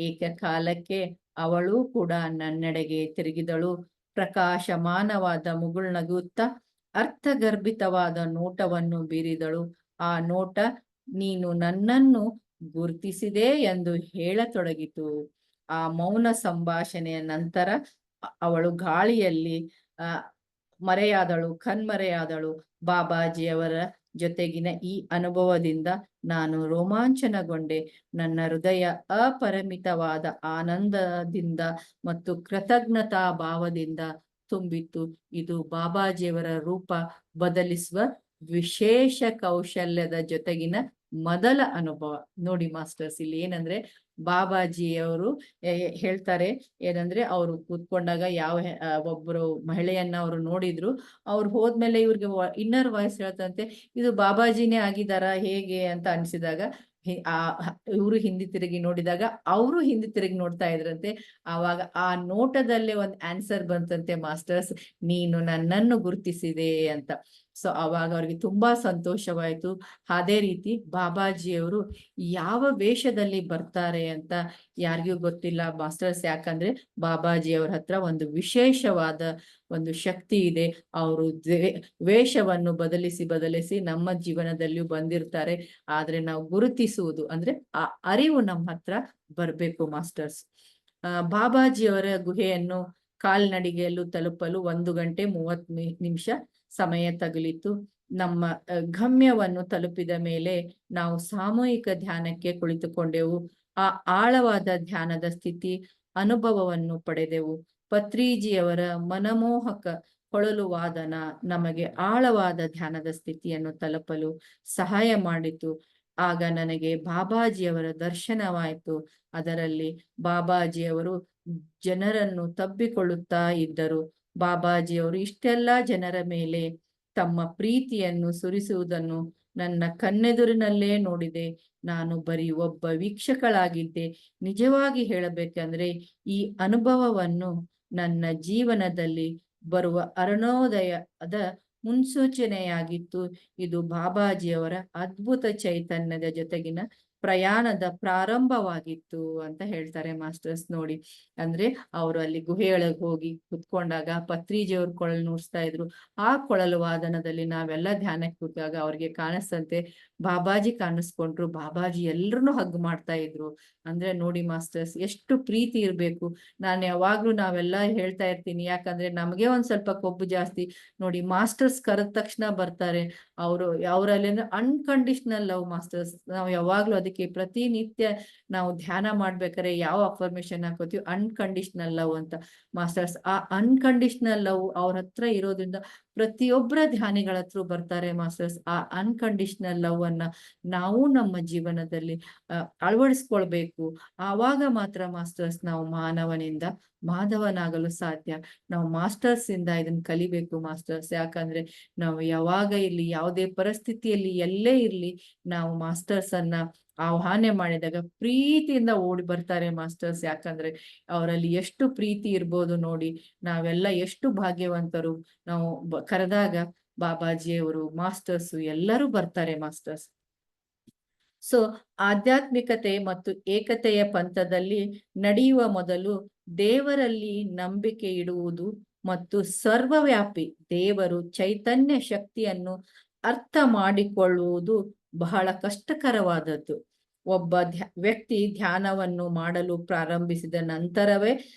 ಏಕಕಾಲಕ್ಕೆ ಅವಳು ಕೂಡ ನನ್ನೆಡೆಗೆ ತಿರುಗಿದಳು. ಪ್ರಕಾಶಮಾನವಾದ ಮುಗುಳ್ನಗುತ್ತಾ ಅರ್ಥಗರ್ಭಿತವಾದ ನೋಟವನ್ನು ಬೀರಿದಳು. ಆ ನೋಟ ನೀನು ನನ್ನನ್ನು ಗುರುತಿಸಿದೆ ಎಂದು ಹೇಳತೊಡಗಿತು. ಆ ಮೌನ ಸಂಭಾಷಣೆಯ ನಂತರ ಅವಳು ಗಾಳಿಯಲ್ಲಿ ಕಣ್ಮರೆಯಾದಳು. ಬಾಬಾಜಿಯವರ ಜೊತೆಗಿನ ಈ ಅನುಭವದಿಂದ ನಾನು ರೋಮಾಂಚನಗೊಂಡೆ. ನನ್ನ ಹೃದಯ ಅಪರಿಮಿತವಾದ ಆನಂದದಿಂದ ಮತ್ತು ಕೃತಜ್ಞತಾ ಭಾವದಿಂದ ತುಂಬಿತ್ತು. ಇದು ಬಾಬಾಜಿಯವರ ರೂಪ ಬದಲಿಸುವ ವಿಶೇಷ ಕೌಶಲ್ಯದ ಜೊತೆಗಿನ ಮೊದಲ ಅನುಭವ. ನೋಡಿ ಮಾಸ್ಟರ್ಸ್, ಇಲ್ಲಿ ಏನಂದ್ರೆ ಬಾಬಾಜಿಯವರು ಹೇಳ್ತಾರೆ ಏನಂದ್ರೆ, ಅವರು ಕೂತ್ಕೊಂಡಾಗ ಒಬ್ಬರು ಮಹಿಳೆಯನ್ನ ಅವರು ನೋಡಿದ್ರು. ಅವ್ರು ಹೋದ್ಮೇಲೆ ಇವ್ರಿಗೆ ಇನ್ನರ್ ವಾಯ್ಸ್ ಹೇಳ್ತಂತೆ, ಇದು ಬಾಬಾಜಿನೇ ಆಗಿದಾರ ಹೇಗೆ ಅಂತ ಅನ್ಸಿದಾಗ ಇವರು ಹಿಂದೆ ತಿರುಗಿ ನೋಡಿದಾಗ ಅವರು ಹಿಂದೆ ತಿರುಗಿ ನೋಡ್ತಾ ಇದ್ರಂತೆ. ಆವಾಗ ಆ ನೋಟದಲ್ಲೇ ಒಂದು ಆನ್ಸರ್ ಬಂತಂತೆ ಮಾಸ್ಟರ್ಸ್, ನೀನು ನನ್ನನ್ನು ಗುರುತಿಸಿದೆ ಅಂತ. ಸೊ ಅವಾಗ ಅವ್ರಿಗೆ ತುಂಬಾ ಸಂತೋಷವಾಯ್ತು. ಅದೇ ರೀತಿ ಬಾಬಾಜಿಯವರು ಯಾವ ವೇಷದಲ್ಲಿ ಬರ್ತಾರೆ ಅಂತ ಯಾರಿಗೂ ಗೊತ್ತಿಲ್ಲ ಮಾಸ್ಟರ್ಸ್, ಯಾಕಂದ್ರೆ ಬಾಬಾಜಿಯವ್ರ ಹತ್ರ ಒಂದು ವಿಶೇಷವಾದ ಒಂದು ಶಕ್ತಿ ಇದೆ. ಅವರು ವೇಷವನ್ನು ಬದಲಿಸಿ ನಮ್ಮ ಜೀವನದಲ್ಲಿಯೂ ಬಂದಿರ್ತಾರೆ. ಆದ್ರೆ ನಾವು ಗುರುತಿಸುವುದು ಅಂದ್ರೆ ಆ ಅರಿವು ನಮ್ಮ ಹತ್ರ ಬರ್ಬೇಕು ಮಾಸ್ಟರ್ಸ್. ಬಾಬಾಜಿಯವರ ಗುಹೆಯನ್ನು ಕಾಲ್ನಡಿಗೆಯಲ್ಲೂ ತಲುಪಲು 1 ಗಂಟೆ 30 ನಿಮಿಷ ಸಮಯ ತಗುಲಿತು. ನಮ್ಮ ಗಮ್ಯವನ್ನು ತಲುಪಿದ ಮೇಲೆ ನಾವು ಸಾಮೂಹಿಕ ಧ್ಯಾನಕ್ಕೆ ಕುಳಿತುಕೊಂಡೆವು. ಆ ಆಳವಾದ ಧ್ಯಾನದ ಸ್ಥಿತಿ ಅನುಭವವನ್ನು ಪಡೆದೆವು. ಪತ್ರಿಜಿಯವರ ಮನಮೋಹಕ ಕೊಳಲು ವಾದನ ನಮಗೆ ಆಳವಾದ ಧ್ಯಾನದ ಸ್ಥಿತಿಯನ್ನು ತಲುಪಲು ಸಹಾಯ ಮಾಡಿತು. ಆಗ ನನಗೆ ಬಾಬಾಜಿಯವರ ದರ್ಶನವಾಯಿತು. ಅದರಲ್ಲಿ ಬಾಬಾಜಿಯವರು ಜನರನ್ನು ತಬ್ಬಿಕೊಳ್ಳುತ್ತಾ ಇದ್ದರು. ಬಾಬಾಜಿಯವರು ಇಷ್ಟೆಲ್ಲ ಜನರ ಮೇಲೆ ತಮ್ಮ ಪ್ರೀತಿಯನ್ನು ಸುರಿಸುವುದನ್ನು ನನ್ನ ಕಣ್ಣೆದುರಿನಲ್ಲೇ ನೋಡಿದೆ. ನಾನು ಬರೀ ಒಬ್ಬ ವೀಕ್ಷಕಳಾಗಿದ್ದೆ. ನಿಜವಾಗಿ ಹೇಳಬೇಕಂದ್ರೆ ಈ ಅನುಭವವನ್ನು ನನ್ನ ಜೀವನದಲ್ಲಿ ಬರುವ ಅರುಣೋದಯದ ಮುನ್ಸೂಚನೆಯಾಗಿತ್ತು. ಇದು ಬಾಬಾಜಿಯವರ ಅದ್ಭುತ ಚೈತನ್ಯದ ಜೊತೆಗಿನ ಪ್ರಯಾಣದ ಪ್ರಾರಂಭವಾಗಿತ್ತು ಅಂತ ಹೇಳ್ತಾರೆ ಮಾಸ್ಟರ್ಸ್. ನೋಡಿ, ಅಂದ್ರೆ ಅವರು ಅಲ್ಲಿ ಗುಹೆಯೊಳಗೆ ಹೋಗಿ ಕುತ್ಕೊಂಡಾಗ ಪತ್ರಿಜಿಯವ್ರ ಕೊಳಲು ನುಡಿಸ್ತಾ ಇದ್ರು. ಆ ಕೊಳಲು ವಾದನದಲ್ಲಿ ನಾವೆಲ್ಲ ಧ್ಯಾನಕ್ಕೆ ಕೂತಾಗ ಅವ್ರಿಗೆ ಕಾಣಿಸ್ತಂತೆ ಬಾಬಾಜಿ ಕಾಣಿಸ್ಕೊಂಡ್ರು. ಬಾಬಾಜಿ ಎಲ್ರನ್ನೂ ಹಗ್ ಮಾಡ್ತಾ ಇದ್ರು. ಅಂದ್ರೆ ನೋಡಿ ಮಾಸ್ಟರ್ಸ್, ಎಷ್ಟು ಪ್ರೀತಿ ಇರ್ಬೇಕು. ನಾನು ಯಾವಾಗ್ಲೂ ನಾವೆಲ್ಲ ಹೇಳ್ತಾ ಇರ್ತೀನಿ, ಯಾಕಂದ್ರೆ ನಮಗೆ ಒಂದ್ ಸ್ವಲ್ಪ ಕೊಬ್ಬು ಜಾಸ್ತಿ. ನೋಡಿ, ಮಾಸ್ಟರ್ಸ್ ಕರೆದ ತಕ್ಷಣ ಬರ್ತಾರೆ. ಅವರಲ್ಲಿ ಅನ್ಕಂಡೀಷನಲ್ ಲವ್ ಮಾಸ್ಟರ್ಸ್. ನಾವು ಯಾವಾಗ್ಲೂ ಅದಕ್ಕೆ ಪ್ರತಿನಿತ್ಯ ನಾವು ಧ್ಯಾನ ಮಾಡ್ಬೇಕಾದ್ರೆ ಯಾವ ಅಫರ್ಮೇಶನ್ ಹಾಕೋತೀವಿ, ಅನ್ಕಂಡೀಷನಲ್ ಲವ್ ಅಂತ ಮಾಸ್ಟರ್ಸ್. ಆ ಅನ್ಕಂಡೀಷನಲ್ ಲವ್ ಅವ್ರ ಹತ್ರ ಇರೋದ್ರಿಂದ ಪ್ರತಿಯೊಬ್ಬರ ಧ್ಯಾನಿಗಳ ಹತ್ರ ಬರ್ತಾರೆ ಮಾಸ್ಟರ್ಸ್. ಆ ಅನ್ಕಂಡೀಷನಲ್ ಲವ್ ಅನ್ನ ನಾವು ನಮ್ಮ ಜೀವನದಲ್ಲಿ ಅಳವಡಿಸ್ಕೊಳ್ಬೇಕು. ಆವಾಗ ಮಾತ್ರ ಮಾಸ್ಟರ್ಸ್ ನಾವು ಮಾನವನಿಂದ ಮಾಧವನಾಗಲು ಸಾಧ್ಯ. ನಾವು ಮಾಸ್ಟರ್ಸ್ ಇಂದ ಇದನ್ನ ಕಲಿಬೇಕು ಮಾಸ್ಟರ್ಸ್. ಯಾಕಂದ್ರೆ ನಾವು ಯಾವಾಗ ಇರ್ಲಿ, ಯಾವುದೇ ಪರಿಸ್ಥಿತಿಯಲ್ಲಿ ಎಲ್ಲೇ ಇರ್ಲಿ, ನಾವು ಮಾಸ್ಟರ್ಸ್ ಅನ್ನ ಆಹ್ವಾನ ಮಾಡಿದಾಗ ಪ್ರೀತಿಯಿಂದ ಓಡಿ ಬರ್ತಾರೆ ಮಾಸ್ಟರ್ಸ್. ಯಾಕಂದ್ರೆ ಅವರಲ್ಲಿ ಎಷ್ಟು ಪ್ರೀತಿ ಇರ್ಬೋದು ನೋಡಿ. ನಾವೆಲ್ಲ ಎಷ್ಟು ಭಾಗ್ಯವಂತರು. ನಾವು ಕರೆದಾಗ ಬಾಬಾಜಿಯವರು, ಮಾಸ್ಟರ್ಸ್ ಎಲ್ಲರೂ ಬರ್ತಾರೆ ಮಾಸ್ಟರ್ಸ್. ಸೊ ಆಧ್ಯಾತ್ಮಿಕತೆ ಮತ್ತು ಏಕತೆಯ ಪಂಥದಲ್ಲಿ ನಡೆಯುವ ಮೊದಲು ದೇವರಲ್ಲಿ ನಂಬಿಕೆ ಇಡುವುದು ಮತ್ತು ಸರ್ವವ್ಯಾಪಿ ದೇವರು ಚೈತನ್ಯ ಶಕ್ತಿಯನ್ನು ಅರ್ಥ ಮಾಡಿಕೊಳ್ಳುವುದು ಬಹಳ ಕಷ್ಟಕರವಾದದ್ದು. ಒಬ್ಬ ವ್ಯಕ್ತಿ ಧ್ಯಾನವನ್ನು ಮಾಡಲು ಪ್ರಾರಂಭಿಸಿದ ನಂತರವೇ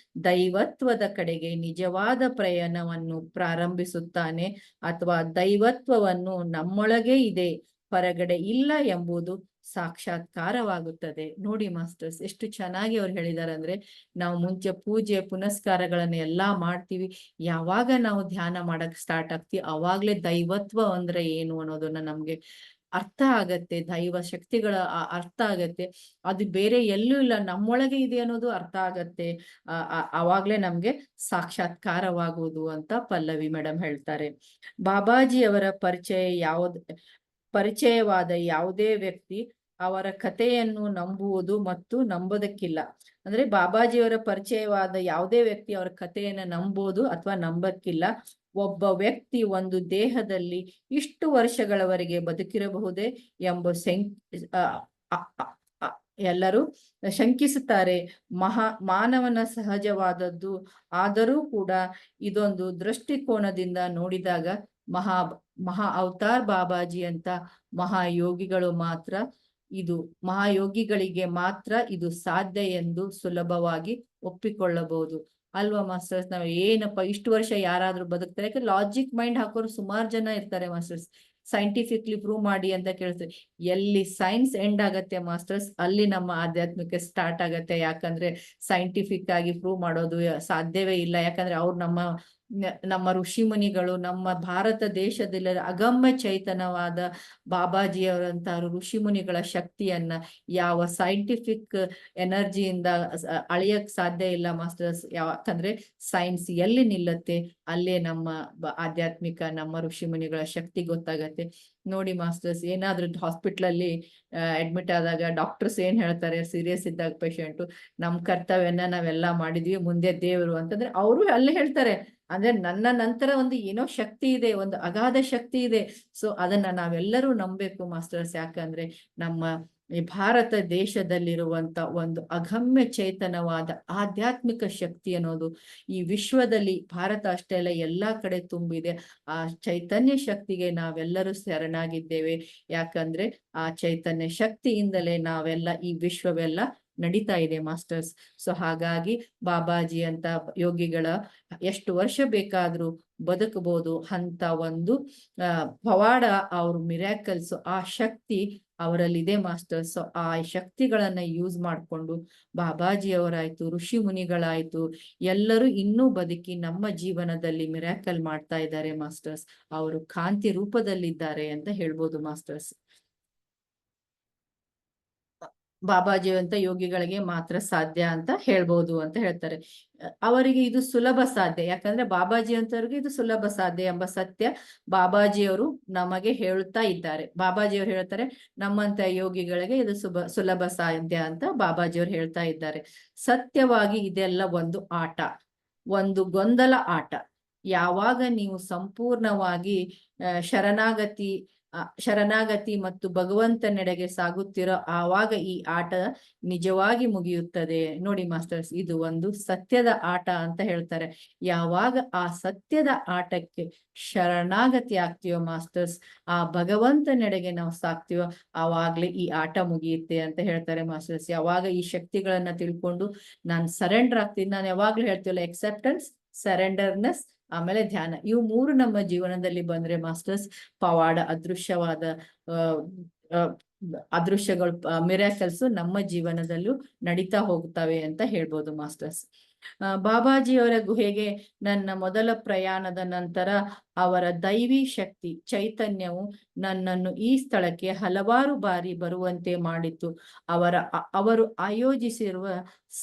ದೈವತ್ವದ ಕಡೆಗೆ ನಿಜವಾದ ಪ್ರಯಾಣವನ್ನು ಪ್ರಾರಂಭಿಸುತ್ತಾನೆ, ಅಥವಾ ದೈವತ್ವವನ್ನು ನಮ್ಮೊಳಗೆ ಇದೆ, ಹೊರಗಡೆ ಇಲ್ಲ ಎಂಬುದು ಸಾಕ್ಷಾತ್ಕಾರವಾಗುತ್ತದೆ. ನೋಡಿ ಮಾಸ್ಟರ್ಸ್, ಎಷ್ಟು ಚೆನ್ನಾಗಿ ಅವ್ರು ಹೇಳಿದಾರೆ ಅಂದ್ರೆ, ನಾವು ಮುಂಚೆ ಪೂಜೆ ಪುನಸ್ಕಾರಗಳನ್ನ ಎಲ್ಲಾ ಮಾಡ್ತೀವಿ. ಯಾವಾಗ ನಾವು ಧ್ಯಾನ ಮಾಡಕ್ ಸ್ಟಾರ್ಟ್ ಆಗ್ತೀವಿ, ಅವಾಗ್ಲೇ ದೈವತ್ವ ಅಂದ್ರೆ ಏನು ಅನ್ನೋದನ್ನ ನಮ್ಗೆ ಅರ್ಥ ಆಗತ್ತೆ. ದೈವ ಶಕ್ತಿಗಳ ಅರ್ಥ ಆಗತ್ತೆ. ಅದು ಬೇರೆ ಎಲ್ಲೂ ಇಲ್ಲ, ನಮ್ಮೊಳಗೆ ಇದೆ ಅನ್ನೋದು ಅರ್ಥ ಆಗತ್ತೆ. ಅವಾಗ್ಲೇ ನಮ್ಗೆ ಸಾಕ್ಷಾತ್ಕಾರವಾಗುವುದು ಅಂತ ಪಲ್ಲವಿ ಮೇಡಮ್ ಹೇಳ್ತಾರೆ. ಬಾಬಾಜಿಯವರ ಪರಿಚಯವಾದ ಯಾವುದೇ ವ್ಯಕ್ತಿ ಅವರ ಕಥೆಯನ್ನು ನಂಬುವುದು ಮತ್ತು ನಂಬೋದಕ್ಕಿಲ್ಲ. ಅಂದ್ರೆ ಬಾಬಾಜಿಯವರ ಪರಿಚಯವಾದ ಯಾವುದೇ ವ್ಯಕ್ತಿ ಅವರ ಕಥೆಯನ್ನ ನಂಬೋದು ಅಥವಾ ನಂಬಕ್ಕಿಲ್ಲ. ಒಬ್ಬ ವ್ಯಕ್ತಿ ಒಂದು ದೇಹದಲ್ಲಿ ಇಷ್ಟು ವರ್ಷಗಳವರೆಗೆ ಬದುಕಿರಬಹುದೇ ಎಂಬ ಎಲ್ಲರೂ ಶಂಕಿಸುತ್ತಾರೆ. ಮಾನವನ ಸಹಜವಾದದ್ದು. ಆದರೂ ಕೂಡ ಇದೊಂದು ದೃಷ್ಟಿಕೋನದಿಂದ ನೋಡಿದಾಗ ಮಹಾ ಅವತಾರ್ ಬಾಬಾಜಿ ಅಂತ ಮಹಾಯೋಗಿಗಳಿಗೆ ಮಾತ್ರ ಇದು ಸಾಧ್ಯ ಎಂದು ಸುಲಭವಾಗಿ ಒಪ್ಪಿಕೊಳ್ಳಬಹುದು ಅಲ್ವಾ ಮಾಸ್ಟರ್ಸ್. ನಾವು ಏನಪ್ಪ ಇಷ್ಟು ವರ್ಷ ಯಾರಾದ್ರೂ ಬದುಕ್ತಾರೆ, ಯಾಕಂದ್ರೆ ಲಾಜಿಕ್ ಮೈಂಡ್ ಹಾಕೋರು ಸುಮಾರು ಜನ ಇರ್ತಾರೆ ಮಾಸ್ಟರ್ಸ್. ಸೈಂಟಿಫಿಕ್ಲಿ ಪ್ರೂವ್ ಮಾಡಿ ಅಂತ ಕೇಳ್ತಾರೆ. ಎಲ್ಲಿ ಸೈನ್ಸ್ ಎಂಡ್ ಆಗತ್ತೆ ಮಾಸ್ಟರ್ಸ್, ಅಲ್ಲಿ ನಮ್ಮ ಆಧ್ಯಾತ್ಮಿಕ ಸ್ಟಾರ್ಟ್ ಆಗತ್ತೆ. ಯಾಕಂದ್ರೆ ಸೈಂಟಿಫಿಕ್ ಆಗಿ ಪ್ರೂವ್ ಮಾಡೋದು ಸಾಧ್ಯವೇ ಇಲ್ಲ. ಯಾಕಂದ್ರೆ ಅವ್ರು ನಮ್ಮ ನಮ್ಮ ಋಷಿ ಮುನಿಗಳು, ನಮ್ಮ ಭಾರತ ದೇಶದಲ್ಲಿ ಅಗಮ್ಯ ಚೈತನ್ಯವಾದ ಬಾಬಾಜಿಯವರಂತ ಋಷಿ ಮುನಿಗಳ ಶಕ್ತಿಯನ್ನ ಯಾವ ಸೈಂಟಿಫಿಕ್ ಎನರ್ಜಿಯಿಂದ ಅಳಿಯಕ್ ಸಾಧ್ಯ ಇಲ್ಲ ಮಾಸ್ಟರ್ಸ್. ಯಾಕಂದ್ರೆ ಸೈನ್ಸ್ ಎಲ್ಲಿ ನಿಲ್ಲುತ್ತೆ ಅಲ್ಲೇ ನಮ್ಮ ಆಧ್ಯಾತ್ಮಿಕ, ನಮ್ಮ ಋಷಿ ಮುನಿಗಳ ಶಕ್ತಿ ಗೊತ್ತಾಗತ್ತೆ. ನೋಡಿ ಮಾಸ್ಟರ್ಸ್, ಏನಾದ್ರೂ ಹಾಸ್ಪಿಟ್ಲ್ ಅಲ್ಲಿ ಅಡ್ಮಿಟ್ ಆದಾಗ ಡಾಕ್ಟರ್ಸ್ ಏನ್ ಹೇಳ್ತಾರೆ, ಸೀರಿಯಸ್ ಇದ್ದಾಗ ಪೇಷಂಟು, ನಮ್ ಕರ್ತವ್ಯನ ನಾವೆಲ್ಲಾ ಮಾಡಿದ್ವಿ, ಮುಂದೆ ದೇವರು ಅಂತಂದ್ರೆ ಅವರು ಅಲ್ಲೇ ಹೇಳ್ತಾರೆ. ಅಂದ್ರೆ ನನ್ನ ನಂತರ ಒಂದು ಏನೋ ಶಕ್ತಿ ಇದೆ, ಒಂದು ಅಗಾಧ ಶಕ್ತಿ ಇದೆ. ಸೊ ಅದನ್ನ ನಾವೆಲ್ಲರೂ ನಂಬೇಕು ಮಾಸ್ಟರ್ಸ್. ಯಾಕಂದ್ರೆ ನಮ್ಮ ಈ ಭಾರತ ದೇಶದಲ್ಲಿರುವಂತ ಒಂದು ಅಗಮ್ಯ ಚೈತನ್ಯವಾದ ಆಧ್ಯಾತ್ಮಿಕ ಶಕ್ತಿ ಅನ್ನೋದು ಈ ವಿಶ್ವದಲ್ಲಿ, ಭಾರತ ಅಷ್ಟೇ ಅಲ್ಲ ಎಲ್ಲಾ ಕಡೆ ತುಂಬಿದೆ. ಆ ಚೈತನ್ಯ ಶಕ್ತಿಗೆ ನಾವೆಲ್ಲರೂ ಶರಣಾಗಿದ್ದೇವೆ. ಯಾಕಂದ್ರೆ ಆ ಚೈತನ್ಯ ಶಕ್ತಿಯಿಂದಲೇ ನಾವೆಲ್ಲ, ಈ ವಿಶ್ವವೆಲ್ಲ ನಡೀತಾ ಇದೆ ಮಾಸ್ಟರ್ಸ್. ಸೊ ಹಾಗಾಗಿ ಬಾಬಾಜಿ ಅಂತ ಯೋಗಿಗಳ ಎಷ್ಟು ವರ್ಷ ಬೇಕಾದ್ರೂ ಬದುಕಬಹುದು ಅಂತ ಒಂದು ಪವಾಡ, ಅವ್ರ ಮಿರಾಕಲ್ಸ್, ಆ ಶಕ್ತಿ ಅವರಲ್ಲಿದೆ ಮಾಸ್ಟರ್ಸ್. ಸೊ ಆ ಶಕ್ತಿಗಳನ್ನ ಯೂಸ್ ಮಾಡ್ಕೊಂಡು ಬಾಬಾಜಿಯವರಾಯ್ತು, ಋಷಿ ಮುನಿಗಳಾಯ್ತು, ಎಲ್ಲರೂ ಇನ್ನೂ ಬದುಕಿ ನಮ್ಮ ಜೀವನದಲ್ಲಿ ಮಿರಾಕಲ್ ಮಾಡ್ತಾ ಇದ್ದಾರೆ ಮಾಸ್ಟರ್ಸ್. ಅವರು ಕಾಂತಿ ರೂಪದಲ್ಲಿದ್ದಾರೆ ಅಂತ ಹೇಳ್ಬೋದು ಮಾಸ್ಟರ್ಸ್. ಬಾಬಾಜಿಯಂತ ಯೋಗಿಗಳಿಗೆ ಮಾತ್ರ ಸಾಧ್ಯ ಅಂತ ಹೇಳ್ಬೋದು ಅಂತ ಹೇಳ್ತಾರೆ. ಅವರಿಗೆ ಇದು ಸುಲಭ ಸಾಧ್ಯ, ಯಾಕಂದ್ರೆ ಬಾಬಾಜಿ ಅಂತವ್ರಿಗೆ ಇದು ಸುಲಭ ಸಾಧ್ಯ ಎಂಬ ಸತ್ಯ ಬಾಬಾಜಿಯವರು ನಮಗೆ ಹೇಳುತ್ತಾ ಇದ್ದಾರೆ. ಬಾಬಾಜಿಯವರು ಹೇಳ್ತಾರೆ ನಮ್ಮಂತ ಯೋಗಿಗಳಿಗೆ ಇದು ಸುಲಭ ಸಾಧ್ಯ ಅಂತ ಬಾಬಾಜಿಯವರು ಹೇಳ್ತಾ ಇದ್ದಾರೆ. ಸತ್ಯವಾಗಿ ಇದೆಲ್ಲ ಒಂದು ಆಟ, ಒಂದು ಗೊಂದಲ ಆಟ. ಯಾವಾಗ ನೀವು ಸಂಪೂರ್ಣವಾಗಿ ಶರಣಾಗತಿ ಮತ್ತು ಭಗವಂತನೆಡೆಗೆ ಸಾಗುತ್ತಿರೋ ಆವಾಗ ಈ ಆಟ ನಿಜವಾಗಿ ಮುಗಿಯುತ್ತದೆ. ನೋಡಿ ಮಾಸ್ಟರ್ಸ್, ಇದು ಒಂದು ಸತ್ಯದ ಆಟ ಅಂತ ಹೇಳ್ತಾರೆ. ಯಾವಾಗ ಆ ಸತ್ಯದ ಆಟಕ್ಕೆ ಶರಣಾಗತಿ ಆಗ್ತೀವೋ ಮಾಸ್ಟರ್ಸ್, ಆ ಭಗವಂತನೆಡೆಗೆ ನಾವು ಸಾಕ್ತಿವೋ ಆವಾಗ್ಲೇ ಈ ಆಟ ಮುಗಿಯುತ್ತೆ ಅಂತ ಹೇಳ್ತಾರೆ ಮಾಸ್ಟರ್ಸ್. ಯಾವಾಗ ಈ ಶಕ್ತಿಗಳನ್ನ ತಿಳ್ಕೊಂಡು ನಾನು ಸರೆಂಡರ್ ಆಗ್ತೀನಿ, ನಾನು ಯಾವಾಗ್ಲೂ ಹೇಳ್ತೀವಲ್ಲ, ಎಕ್ಸೆಪ್ಟೆನ್ಸ್, ಸರೆಂಡರ್ನೆಸ್, ಆಮೇಲೆ ಧ್ಯಾನ, ಇವು ಮೂರು ನಮ್ಮ ಜೀವನದಲ್ಲಿ ಬಂದ್ರೆ ಮಾಸ್ಟರ್ಸ್, ಪವಾಡ, ಅದೃಶ್ಯಗಳು, ಮಿರಾಕಲ್ಸ್ ನಮ್ಮ ಜೀವನದಲ್ಲೂ ನಡೀತಾ ಹೋಗ್ತವೆ ಅಂತ ಹೇಳ್ಬೋದು ಮಾಸ್ಟರ್ಸ್. ಬಾಬಾಜಿಯವರ ಗುಹೆಗೆ ನನ್ನ ಮೊದಲ ಪ್ರಯಾಣದ ನಂತರ ಅವರ ದೈವಿ ಶಕ್ತಿ ಚೈತನ್ಯವು ನನ್ನನ್ನು ಈ ಸ್ಥಳಕ್ಕೆ ಹಲವಾರು ಬಾರಿ ಬರುವಂತೆ ಮಾಡಿತು. ಅವರು ಆಯೋಜಿಸಿರುವ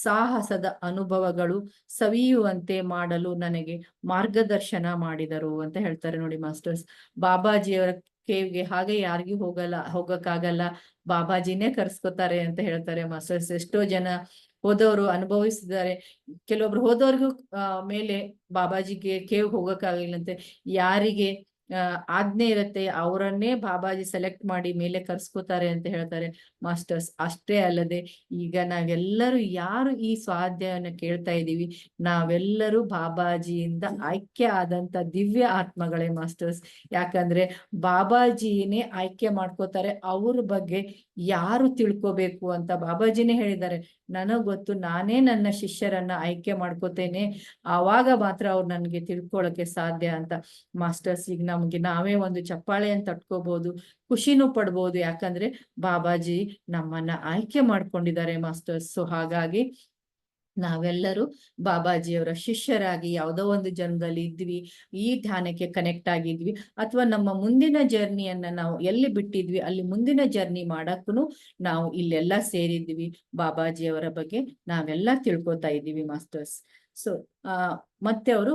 ಸಾಹಸದ ಅನುಭವಗಳು ಸವಿಯುವಂತೆ ಮಾಡಲು ನನಗೆ ಮಾರ್ಗದರ್ಶನ ಮಾಡಿದರು ಅಂತ ಹೇಳ್ತಾರೆ. ನೋಡಿ ಮಾಸ್ಟರ್ಸ್, ಬಾಬಾಜಿಯವರ ಕೇವ್ಗೆ ಹಾಗೆ ಯಾರಿಗೂ ಹೋಗಕ್ಕಾಗಲ್ಲ, ಬಾಬಾಜಿನೇ ಕರ್ಸ್ಕೊತಾರೆ ಅಂತ ಹೇಳ್ತಾರೆ ಮಾಸ್ಟರ್ಸ್. ಎಷ್ಟೋ ಜನ ಹೋದವರು ಅನುಭವಿಸಿದ್ದಾರೆ. ಕೆಲವೊಬ್ರು ಹೋದವ್ರಿಗೂ ಮೇಲೆ ಬಾಬಾಜಿಗೆ ಕೇವ್ ಹೋಗಕ್ಕಾಗಿಲ್ಲಂತೆ. ಯಾರಿಗೆ ಆಜ್ಞೆ ಇರತ್ತೆ ಅವರನ್ನೇ ಬಾಬಾಜಿ ಸೆಲೆಕ್ಟ್ ಮಾಡಿ ಮೇಲೆ ಕರ್ಸ್ಕೋತಾರೆ ಅಂತ ಹೇಳ್ತಾರೆ ಮಾಸ್ಟರ್ಸ್. ಅಷ್ಟೇ ಅಲ್ಲದೆ ಈಗ ನಾವೆಲ್ಲರೂ ಯಾರು ಈ ಸ್ವಾಧ್ಯಾಯನ ಕೇಳ್ತಾ ಇದ್ದೀವಿ, ನಾವೆಲ್ಲರೂ ಬಾಬಾಜಿಯಿಂದ ಆಯ್ಕೆ ಆದಂತ ದಿವ್ಯ ಆತ್ಮಗಳೇ ಮಾಸ್ಟರ್ಸ್. ಯಾಕಂದ್ರೆ ಬಾಬಾಜಿನೇ ಆಯ್ಕೆ ಮಾಡ್ಕೋತಾರೆ ಅವ್ರ ಬಗ್ಗೆ ಯಾರು ತಿಳ್ಕೋಬೇಕು ಅಂತ. ಬಾಬಾಜಿನೇ ಹೇಳಿದ್ದಾರೆ, ನನಗ್ ಗೊತ್ತು, ನಾನೇ ನನ್ನ ಶಿಷ್ಯರನ್ನ ಆಯ್ಕೆ ಮಾಡ್ಕೋತೇನೆ, ಆವಾಗ ಮಾತ್ರ ಅವ್ರು ನನ್ಗೆ ತಿಳ್ಕೊಳಕ್ಕೆ ಸಾಧ್ಯ ಅಂತ ಮಾಸ್ಟರ್ಸ್. ಈಗ ನಮ್ಗೆ ನಾವೇ ಒಂದು ಚಪ್ಪಾಳೆ ಅಂತ ತಟ್ಕೋಬಹುದು, ಖುಷಿನೂ ಪಡ್ಬೋದು. ಯಾಕಂದ್ರೆ ಬಾಬಾಜಿ ನಮ್ಮನ್ನ ಆಯ್ಕೆ ಮಾಡ್ಕೊಂಡಿದ್ದಾರೆ ಮಾಸ್ಟರ್ಸ್. ಸೊ ಹಾಗಾಗಿ ನಾವೆಲ್ಲರೂ ಬಾಬಾಜಿಯವರ ಶಿಷ್ಯರಾಗಿ ಯಾವುದೋ ಒಂದು ಜನ್ಮದಲ್ಲಿ ಇದ್ವಿ, ಈ ಧ್ಯಾನಕ್ಕೆ ಕನೆಕ್ಟ್ ಆಗಿದ್ವಿ, ಅಥವಾ ನಮ್ಮ ಮುಂದಿನ ಜರ್ನಿಯನ್ನ ನಾವು ಎಲ್ಲಿ ಬಿಟ್ಟಿದ್ವಿ ಅಲ್ಲಿ ಮುಂದಿನ ಜರ್ನಿ ಮಾಡಕ್ಕೂ ನಾವು ಇಲ್ಲೆಲ್ಲ ಸೇರಿದ್ವಿ. ಬಾಬಾಜಿಯವರ ಬಗ್ಗೆ ನಾವೆಲ್ಲ ತಿಳ್ಕೊತಾ ಇದ್ದೀವಿ ಮಾಸ್ಟರ್ಸ್. ಸೊ ಮತ್ತೆ ಅವರು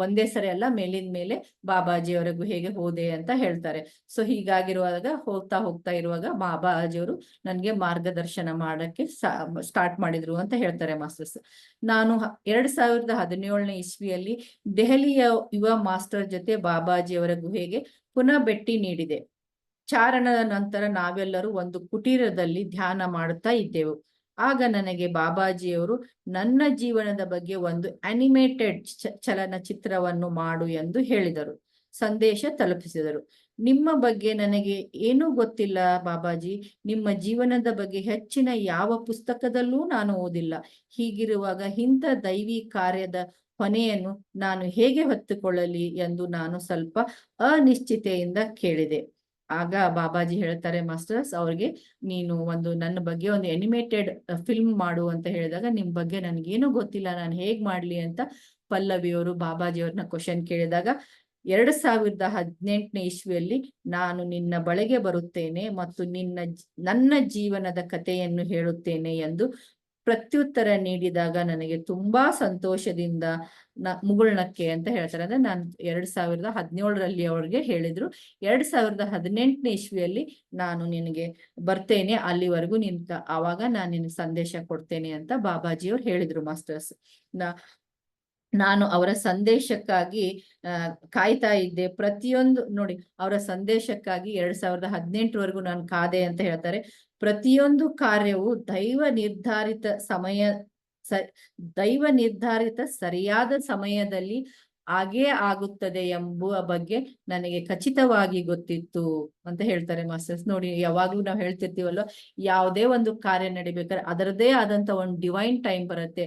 ಒಂದೇ ಸರಿ ಅಲ್ಲ, ಮೇಲಿನ ಮೇಲೆ ಬಾಬಾಜಿಯವರ ಗುಹೆಗೆ ಹೋದೆ ಅಂತ ಹೇಳ್ತಾರೆ. ಸೊ ಹೀಗಾಗಿರುವಾಗ ಹೋಗ್ತಾ ಇರುವಾಗ ಬಾಬಾಜಿಯವರು ನನ್ಗೆ ಮಾರ್ಗದರ್ಶನ ಮಾಡಕ್ಕೆ ಸ್ಟಾರ್ಟ್ ಮಾಡಿದ್ರು ಅಂತ ಹೇಳ್ತಾರೆ ಮಾಸ್ಟರ್ಸ್. ನಾನು 2017ನೇ ಇಸ್ವಿಯಲ್ಲಿ ದೆಹಲಿಯ ಯುವ ಮಾಸ್ಟರ್ ಜೊತೆ ಬಾಬಾಜಿಯವರ ಗುಹೆಗೆ ಪುನಃ ಭೇಟಿ ನೀಡಿದೆ. ಚಾರಣದ ನಂತರ ನಾವೆಲ್ಲರೂ ಒಂದು ಕುಟೀರದಲ್ಲಿ ಧ್ಯಾನ ಮಾಡುತ್ತಾ ಇದ್ದೆವು. ಆಗ ನನಗೆ ಬಾಬಾಜಿಯವರು ನನ್ನ ಜೀವನದ ಬಗ್ಗೆ ಒಂದು ಅನಿಮೇಟೆಡ್ ಚಲನಚಿತ್ರವನ್ನು ಮಾಡು ಎಂದು ಹೇಳಿದರು. ಸಂದೇಶ ತಲುಪಿಸಿದರು. ನಿಮ್ಮ ಬಗ್ಗೆ ನನಗೆ ಏನೂ ಗೊತ್ತಿಲ್ಲ ಬಾಬಾಜಿ, ನಿಮ್ಮ ಜೀವನದ ಬಗ್ಗೆ ಹೆಚ್ಚಿನ ಯಾವ ಪುಸ್ತಕದಲ್ಲೂ ನಾನು ಓದಿಲ್ಲ. ಹೀಗಿರುವಾಗ ಇಂಥ ದೈವಿ ಕಾರ್ಯದ ಹೊಣೆಯನ್ನು ನಾನು ಹೇಗೆ ಹೊತ್ತುಕೊಳ್ಳಲಿ ಎಂದು ನಾನು ಸ್ವಲ್ಪ ಅನಿಶ್ಚಿತೆಯಿಂದ ಕೇಳಿದೆ. ಆಗ ಬಾಬಾಜಿ ಹೇಳ್ತಾರೆ ಮಾಸ್ಟರ್ಸ್ ಅವ್ರಿಗೆ, ನೀನು ನನ್ನ ಬಗ್ಗೆ ಒಂದು ಅನಿಮೇಟೆಡ್ ಫಿಲ್ಮ್ ಮಾಡು ಅಂತ ಹೇಳಿದಾಗ, ನಿಮ್ ಬಗ್ಗೆ ನನ್ಗೇನು ಗೊತ್ತಿಲ್ಲ, ನಾನು ಹೇಗ್ ಮಾಡ್ಲಿ ಅಂತ ಪಲ್ಲವಿಯವರು ಬಾಬಾಜಿಯವ್ರನ್ನ ಕ್ವಶನ್ ಕೇಳಿದಾಗ 2018ನೇ ಇಸ್ವಿಯಲ್ಲಿ ನಾನು ನಿನ್ನ ಬಳಿಗೆ ಬರುತ್ತೇನೆ ಮತ್ತು ನನ್ನ ಜೀವನದ ಕಥೆಯನ್ನು ಹೇಳುತ್ತೇನೆ ಎಂದು ಪ್ರತ್ಯುತ್ತರ ನೀಡಿದಾಗ ನನಗೆ ತುಂಬಾ ಸಂತೋಷದಿಂದ ಮುಗುಳ್ನಕ್ಕೆ ಅಂತ ಹೇಳ್ತಾರೆ. ಅಂದ್ರೆ ನಾನು 2017ರಲ್ಲಿ ಅವ್ರಿಗೆ ಹೇಳಿದ್ರು 2018ನೇ ಇಸ್ವಿಯಲ್ಲಿ ನಾನು ನಿನಗೆ ಬರ್ತೇನೆ, ಅಲ್ಲಿವರೆಗೂ ಆವಾಗ ನಾನು ನಿನಗೆ ಸಂದೇಶ ಕೊಡ್ತೇನೆ ಅಂತ ಬಾಬಾಜಿಯವ್ರು ಹೇಳಿದ್ರು ಮಾಸ್ಟರ್ಸ್. ನಾನು ಅವರ ಸಂದೇಶಕ್ಕಾಗಿ ಕಾಯ್ತಾ ಇದ್ದೆ. ಪ್ರತಿಯೊಂದು ನೋಡಿ, ಅವರ ಸಂದೇಶಕ್ಕಾಗಿ 2018ವರೆಗೂ ನಾನು ಕಾದೆ ಅಂತ ಹೇಳ್ತಾರೆ. ಪ್ರತಿಯೊಂದು ಕಾರ್ಯವು ದೈವ ನಿರ್ಧಾರಿತ ಸರಿಯಾದ ಸಮಯದಲ್ಲಿ ಹಾಗೇ ಆಗುತ್ತದೆ ಎಂಬುವ ಬಗ್ಗೆ ನನಗೆ ಖಚಿತವಾಗಿ ಗೊತ್ತಿತ್ತು ಅಂತ ಹೇಳ್ತಾರೆ ಮಾಸ್ಟರ್ಸ್. ನೋಡಿ, ಯಾವಾಗ್ಲೂ ನಾವು ಹೇಳ್ತಿರ್ತೀವಲ್ವ, ಯಾವುದೇ ಒಂದು ಕಾರ್ಯ ನಡಿಬೇಕಾದ್ರೆ ಅದರದೇ ಆದಂತ ಒಂದು ಡಿವೈನ್ ಟೈಮ್ ಬರುತ್ತೆ.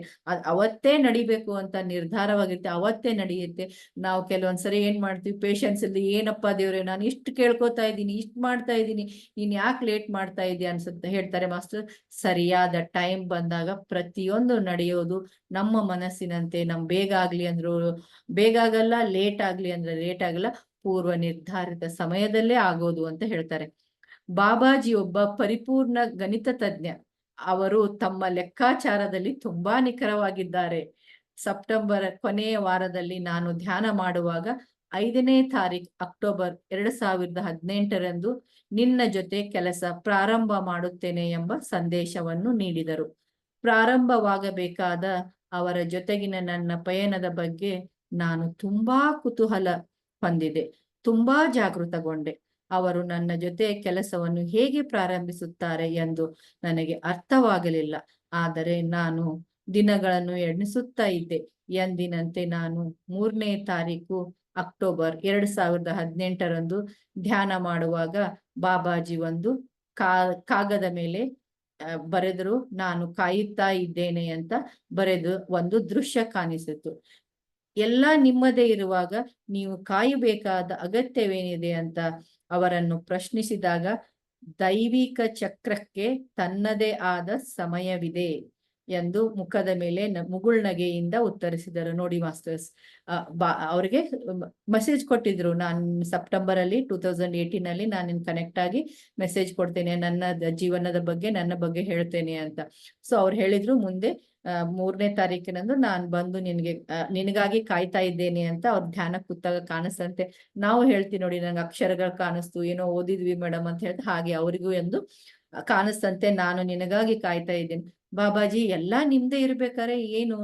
ಅವತ್ತೇ ನಡಿಬೇಕು ಅಂತ ನಿರ್ಧಾರವಾಗಿರುತ್ತೆ, ಅವತ್ತೇ ನಡೆಯುತ್ತೆ. ನಾವು ಕೆಲವೊಂದ್ಸರಿ ಏನ್ ಮಾಡ್ತೀವಿ, ಪೇಷನ್ಸ್ ಇಲ್ಲಿ, ಏನಪ್ಪಾ ದೇವ್ರೆ, ನಾನು ಇಷ್ಟು ಕೇಳ್ಕೊತಾ ಇದ್ದೀನಿ, ಇಷ್ಟು ಮಾಡ್ತಾ ಇದ್ದೀನಿ, ನೀನ್ ಯಾಕೆ ಲೇಟ್ ಮಾಡ್ತಾ ಇದೀಯ ಅನ್ಸುತ್ತೆ. ಹೇಳ್ತಾರೆ ಮಾಸ್ಟರ್, ಸರಿಯಾದ ಟೈಮ್ ಬಂದಾಗ ಪ್ರತಿಯೊಂದು ನಡೆಯೋದು ನಮ್ಮ ಮನಸ್ಸಿನಂತೆ. ಬೇಗ ಆಗ್ಲಿ ಅಂದ್ರು ಬೇಗ ಆಗಲ್ಲ, ಲೇಟ್ ಆಗ್ಲಿ ಅಂದ್ರೆ ಲೇಟ್ ಆಗಲ್ಲ, ಪೂರ್ವ ನಿರ್ಧಾರಿತ ಸಮಯದಲ್ಲೇ ಆಗೋದು ಅಂತ ಹೇಳ್ತಾರೆ. ಬಾಬಾಜಿ ಒಬ್ಬ ಪರಿಪೂರ್ಣ ಗಣಿತ ತಜ್ಞ. ಅವರು ತಮ್ಮ ಲೆಕ್ಕಾಚಾರದಲ್ಲಿ ತುಂಬಾ ನಿಖರವಾಗಿದ್ದಾರೆ. ಸೆಪ್ಟೆಂಬರ್ ಕೊನೆಯ ವಾರದಲ್ಲಿ ನಾನು ಧ್ಯಾನ ಮಾಡುವಾಗ 5ನೇ ತಾರೀಕು ಅಕ್ಟೋಬರ್ 2018ರಂದು ನಿನ್ನ ಜೊತೆ ಕೆಲಸ ಪ್ರಾರಂಭ ಮಾಡುತ್ತೇನೆ ಎಂಬ ಸಂದೇಶವನ್ನು ನೀಡಿದರು. ಪ್ರಾರಂಭವಾಗಬೇಕಾದ ಅವರ ಜೊತೆಗಿನ ನನ್ನ ಪಯಣದ ಬಗ್ಗೆ ನಾನು ತುಂಬಾ ಕುತೂಹಲ ಹೊಂದಿದೆ, ತುಂಬಾ ಜಾಗೃತಗೊಂಡೆ. ಅವರು ನನ್ನ ಜೊತೆ ಕೆಲಸವನ್ನು ಹೇಗೆ ಪ್ರಾರಂಭಿಸುತ್ತಾರೆ ಎಂದು ನನಗೆ ಅರ್ಥವಾಗಲಿಲ್ಲ. ಆದರೆ ನಾನು ದಿನಗಳನ್ನು ಎಣಿಸುತ್ತಾ ಇದ್ದೆ. ಎಂದಿನಂತೆ ನಾನು 3ನೇ ತಾರೀಕು ಅಕ್ಟೋಬರ್ 2018ರಂದು ಧ್ಯಾನ ಮಾಡುವಾಗ ಬಾಬಾಜಿ ಒಂದು ಕಾಗದ ಮೇಲೆ ಬರೆದರು. ನಾನು ಕಾಯುತ್ತಾ ಇದ್ದೇನೆ ಅಂತ ಬರೆದು ಒಂದು ದೃಶ್ಯ ಕಾಣಿಸಿತು. ಎಲ್ಲ ನಿಮ್ಮದೇ ಇರುವಾಗ ನೀವು ಕಾಯಬೇಕಾದ ಅಗತ್ಯವೇನಿದೆ ಅಂತ ಅವರನ್ನು ಪ್ರಶ್ನಿಸಿದಾಗ, ದೈವಿಕ ಚಕ್ರಕ್ಕೆ ತನ್ನದೇ ಆದ ಸಮಯವಿದೆ ಎಂದು ಮುಖದ ಮೇಲೆ ಮುಗುಳ್ನಗೆಯಿಂದ ಉತ್ತರಿಸಿದರು. ನೋಡಿ ಮಾಸ್ಟರ್ಸ್, ಅವ್ರಿಗೆ ಮೆಸೇಜ್ ಕೊಟ್ಟಿದ್ರು, ನಾನು ಸೆಪ್ಟೆಂಬರಲ್ಲಿ 2018ನಲ್ಲಿ ನಾನು ಕನೆಕ್ಟ್ ಆಗಿ ಮೆಸೇಜ್ ಕೊಡ್ತೇನೆ, ನನ್ನ ಜೀವನದ ಬಗ್ಗೆ, ನನ್ನ ಬಗ್ಗೆ ಹೇಳ್ತೇನೆ ಅಂತ. ಸೊ ಅವ್ರು ಹೇಳಿದ್ರು, ಮುಂದೆ 3ನೇ ತಾರೀಕಿನಂದು ನಾನು ಬಂದು ನಿನಗಾಗಿ ಕಾಯ್ತಾ ಇದ್ದೇನೆ ಅಂತ. ಅವ್ರ ಧ್ಯಾನ ಕೂತಾಗ ಕಾಣಿಸ್ತಂತೆ. ನಾವು ಹೇಳ್ತೀವಿ ನೋಡಿ, ನಂಗೆ ಅಕ್ಷರಗಳು ಕಾಣಿಸ್ತು, ಏನೋ ಓದಿದ್ವಿ ಮೇಡಮ್ ಅಂತ ಹೇಳ್ತಾ, ಹಾಗೆ ಅವರಿಗೂ ಎಂದು ಕಾಣಿಸ್ತಂತೆ, ನಾನು ನಿನಗಾಗಿ ಕಾಯ್ತಾ ಇದ್ದೇನೆ. ಬಾಬಾಜಿ, ಎಲ್ಲಾ ನಿಮ್ದೇ ಇರ್ಬೇಕಾರೆ ಏನು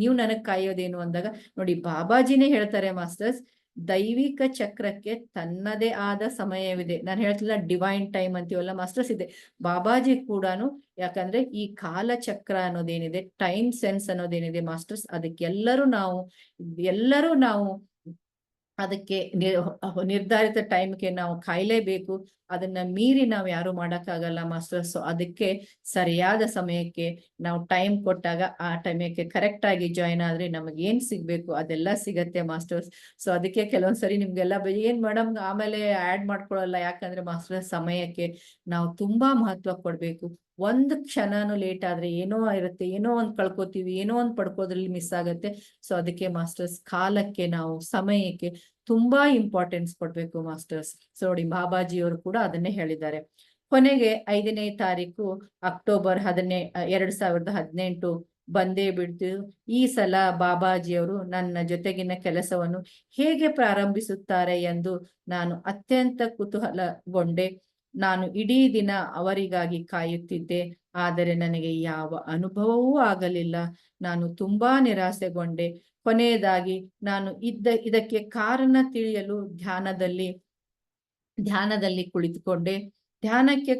ನೀವು ನನಗ್ ಕಾಯೋದೇನು ಅಂದಾಗ, ನೋಡಿ ಬಾಬಾಜಿನೇ ಹೇಳ್ತಾರೆ ಮಾಸ್ಟರ್ಸ್, ದೈವಿಕ ಚಕ್ರಕ್ಕೆ ತನ್ನದೇ ಆದ ಸಮಯವಿದೆ. ನಾನು ಹೇಳ್ತಿಲ್ಲ ಡಿವೈನ್ ಟೈಮ್ ಅಂತೀವಲ್ಲ ಮಾಸ್ಟರ್ಸ್, ಇದೆ. ಬಾಬಾಜಿ ಕೂಡಾನು, ಯಾಕಂದ್ರೆ ಈ ಕಾಲಚಕ್ರ ಅನ್ನೋದೇನಿದೆ, ಟೈಮ್ ಸೆನ್ಸ್ ಅನ್ನೋದೇನಿದೆ ಮಾಸ್ಟರ್ಸ್, ಅದಕ್ಕೆಲ್ಲರೂ ನಾವು ಅದಕ್ಕೆ ನಿರ್ಧಾರಿತ ಟೈಮ್ಗೆ ನಾವು ಕಾಯಲೇಬೇಕು. ಅದನ್ನ ಮೀರಿ ನಾವು ಯಾರು ಮಾಡಕ್ಕಾಗಲ್ಲ ಮಾಸ್ಟರ್ಸ್. ಸೊ ಅದಕ್ಕೆ ಸರಿಯಾದ ಸಮಯಕ್ಕೆ ನಾವು ಟೈಮ್ ಕೊಟ್ಟಾಗ ಆ ಟೈಮಕ್ಕೆ ಕರೆಕ್ಟ್ ಆಗಿ ಜಾಯ್ನ್ ಆದ್ರೆ ನಮಗೆ ಏನ್ ಸಿಗ್ಬೇಕು ಅದೆಲ್ಲ ಸಿಗತ್ತೆ ಮಾಸ್ಟರ್ಸ್. ಸೊ ಅದಕ್ಕೆ ಕೆಲವೊಂದ್ಸರಿ ನಿಮ್ಗೆಲ್ಲ ಏನ್ ಮೇಡಮ್ ಆಮೇಲೆ ಆಡ್ ಮಾಡ್ಕೊಳಲ್ಲ, ಯಾಕಂದ್ರೆ ಮಾಸ್ಟರ್ಸ್ ಸಮಯಕ್ಕೆ ನಾವು ತುಂಬಾ ಮಹತ್ವ ಕೊಡ್ಬೇಕು. ಒಂದು ಕ್ಷಣನೂ ಲೇಟ್ ಆದ್ರೆ ಏನೋ ಇರುತ್ತೆ, ಏನೋ ಒಂದ್ ಕಳ್ಕೊತೀವಿ, ಏನೋ ಒಂದ್ ಪಡ್ಕೋದ್ರಲ್ಲಿ ಮಿಸ್ ಆಗತ್ತೆ. ಸೊ ಅದಕ್ಕೆ ಮಾಸ್ಟರ್ಸ್ ಕಾಲಕ್ಕೆ, ನಾವು ಸಮಯಕ್ಕೆ ತುಂಬಾ ಇಂಪಾರ್ಟೆನ್ಸ್ ಕೊಡ್ಬೇಕು ಮಾಸ್ಟರ್ಸ್. ಸೊ ನೋಡಿ, ಬಾಬಾಜಿಯವರು ಕೂಡ ಅದನ್ನೇ ಹೇಳಿದ್ದಾರೆ. ಕೊನೆಗೆ 5ನೇ ತಾರೀಕು ಅಕ್ಟೋಬರ್ 2018 ಬಂದೇ ಬಿಡ್ತು. ಈ ಸಲ ಬಾಬಾಜಿಯವರು ನನ್ನ ಜೊತೆಗಿನ ಕೆಲಸವನ್ನು ಹೇಗೆ ಪ್ರಾರಂಭಿಸುತ್ತಾರೆ ಎಂದು ನಾನು ಅತ್ಯಂತ ಕುತೂಹಲಗೊಂಡೆ. ನಾನು ಇಡೀ ದಿನ ಅವರಿಗಾಗಿ ಕಾಯುತ್ತಿದ್ದೆ, ಆದರೆ ನನಗೆ ಯಾವ ಅನುಭವವೂ ಆಗಲಿಲ್ಲ. ನಾನು ತುಂಬಾ ನಿರಾಸೆಗೊಂಡೆ. ಕೊನೆಯದಾಗಿ ನಾನು ಇದಕ್ಕೆ ಕಾರಣ ತಿಳಿಯಲು ಧ್ಯಾನದಲ್ಲಿ ಕುಳಿತುಕೊಂಡೆ. ಧ್ಯಾನಕ್ಕೆ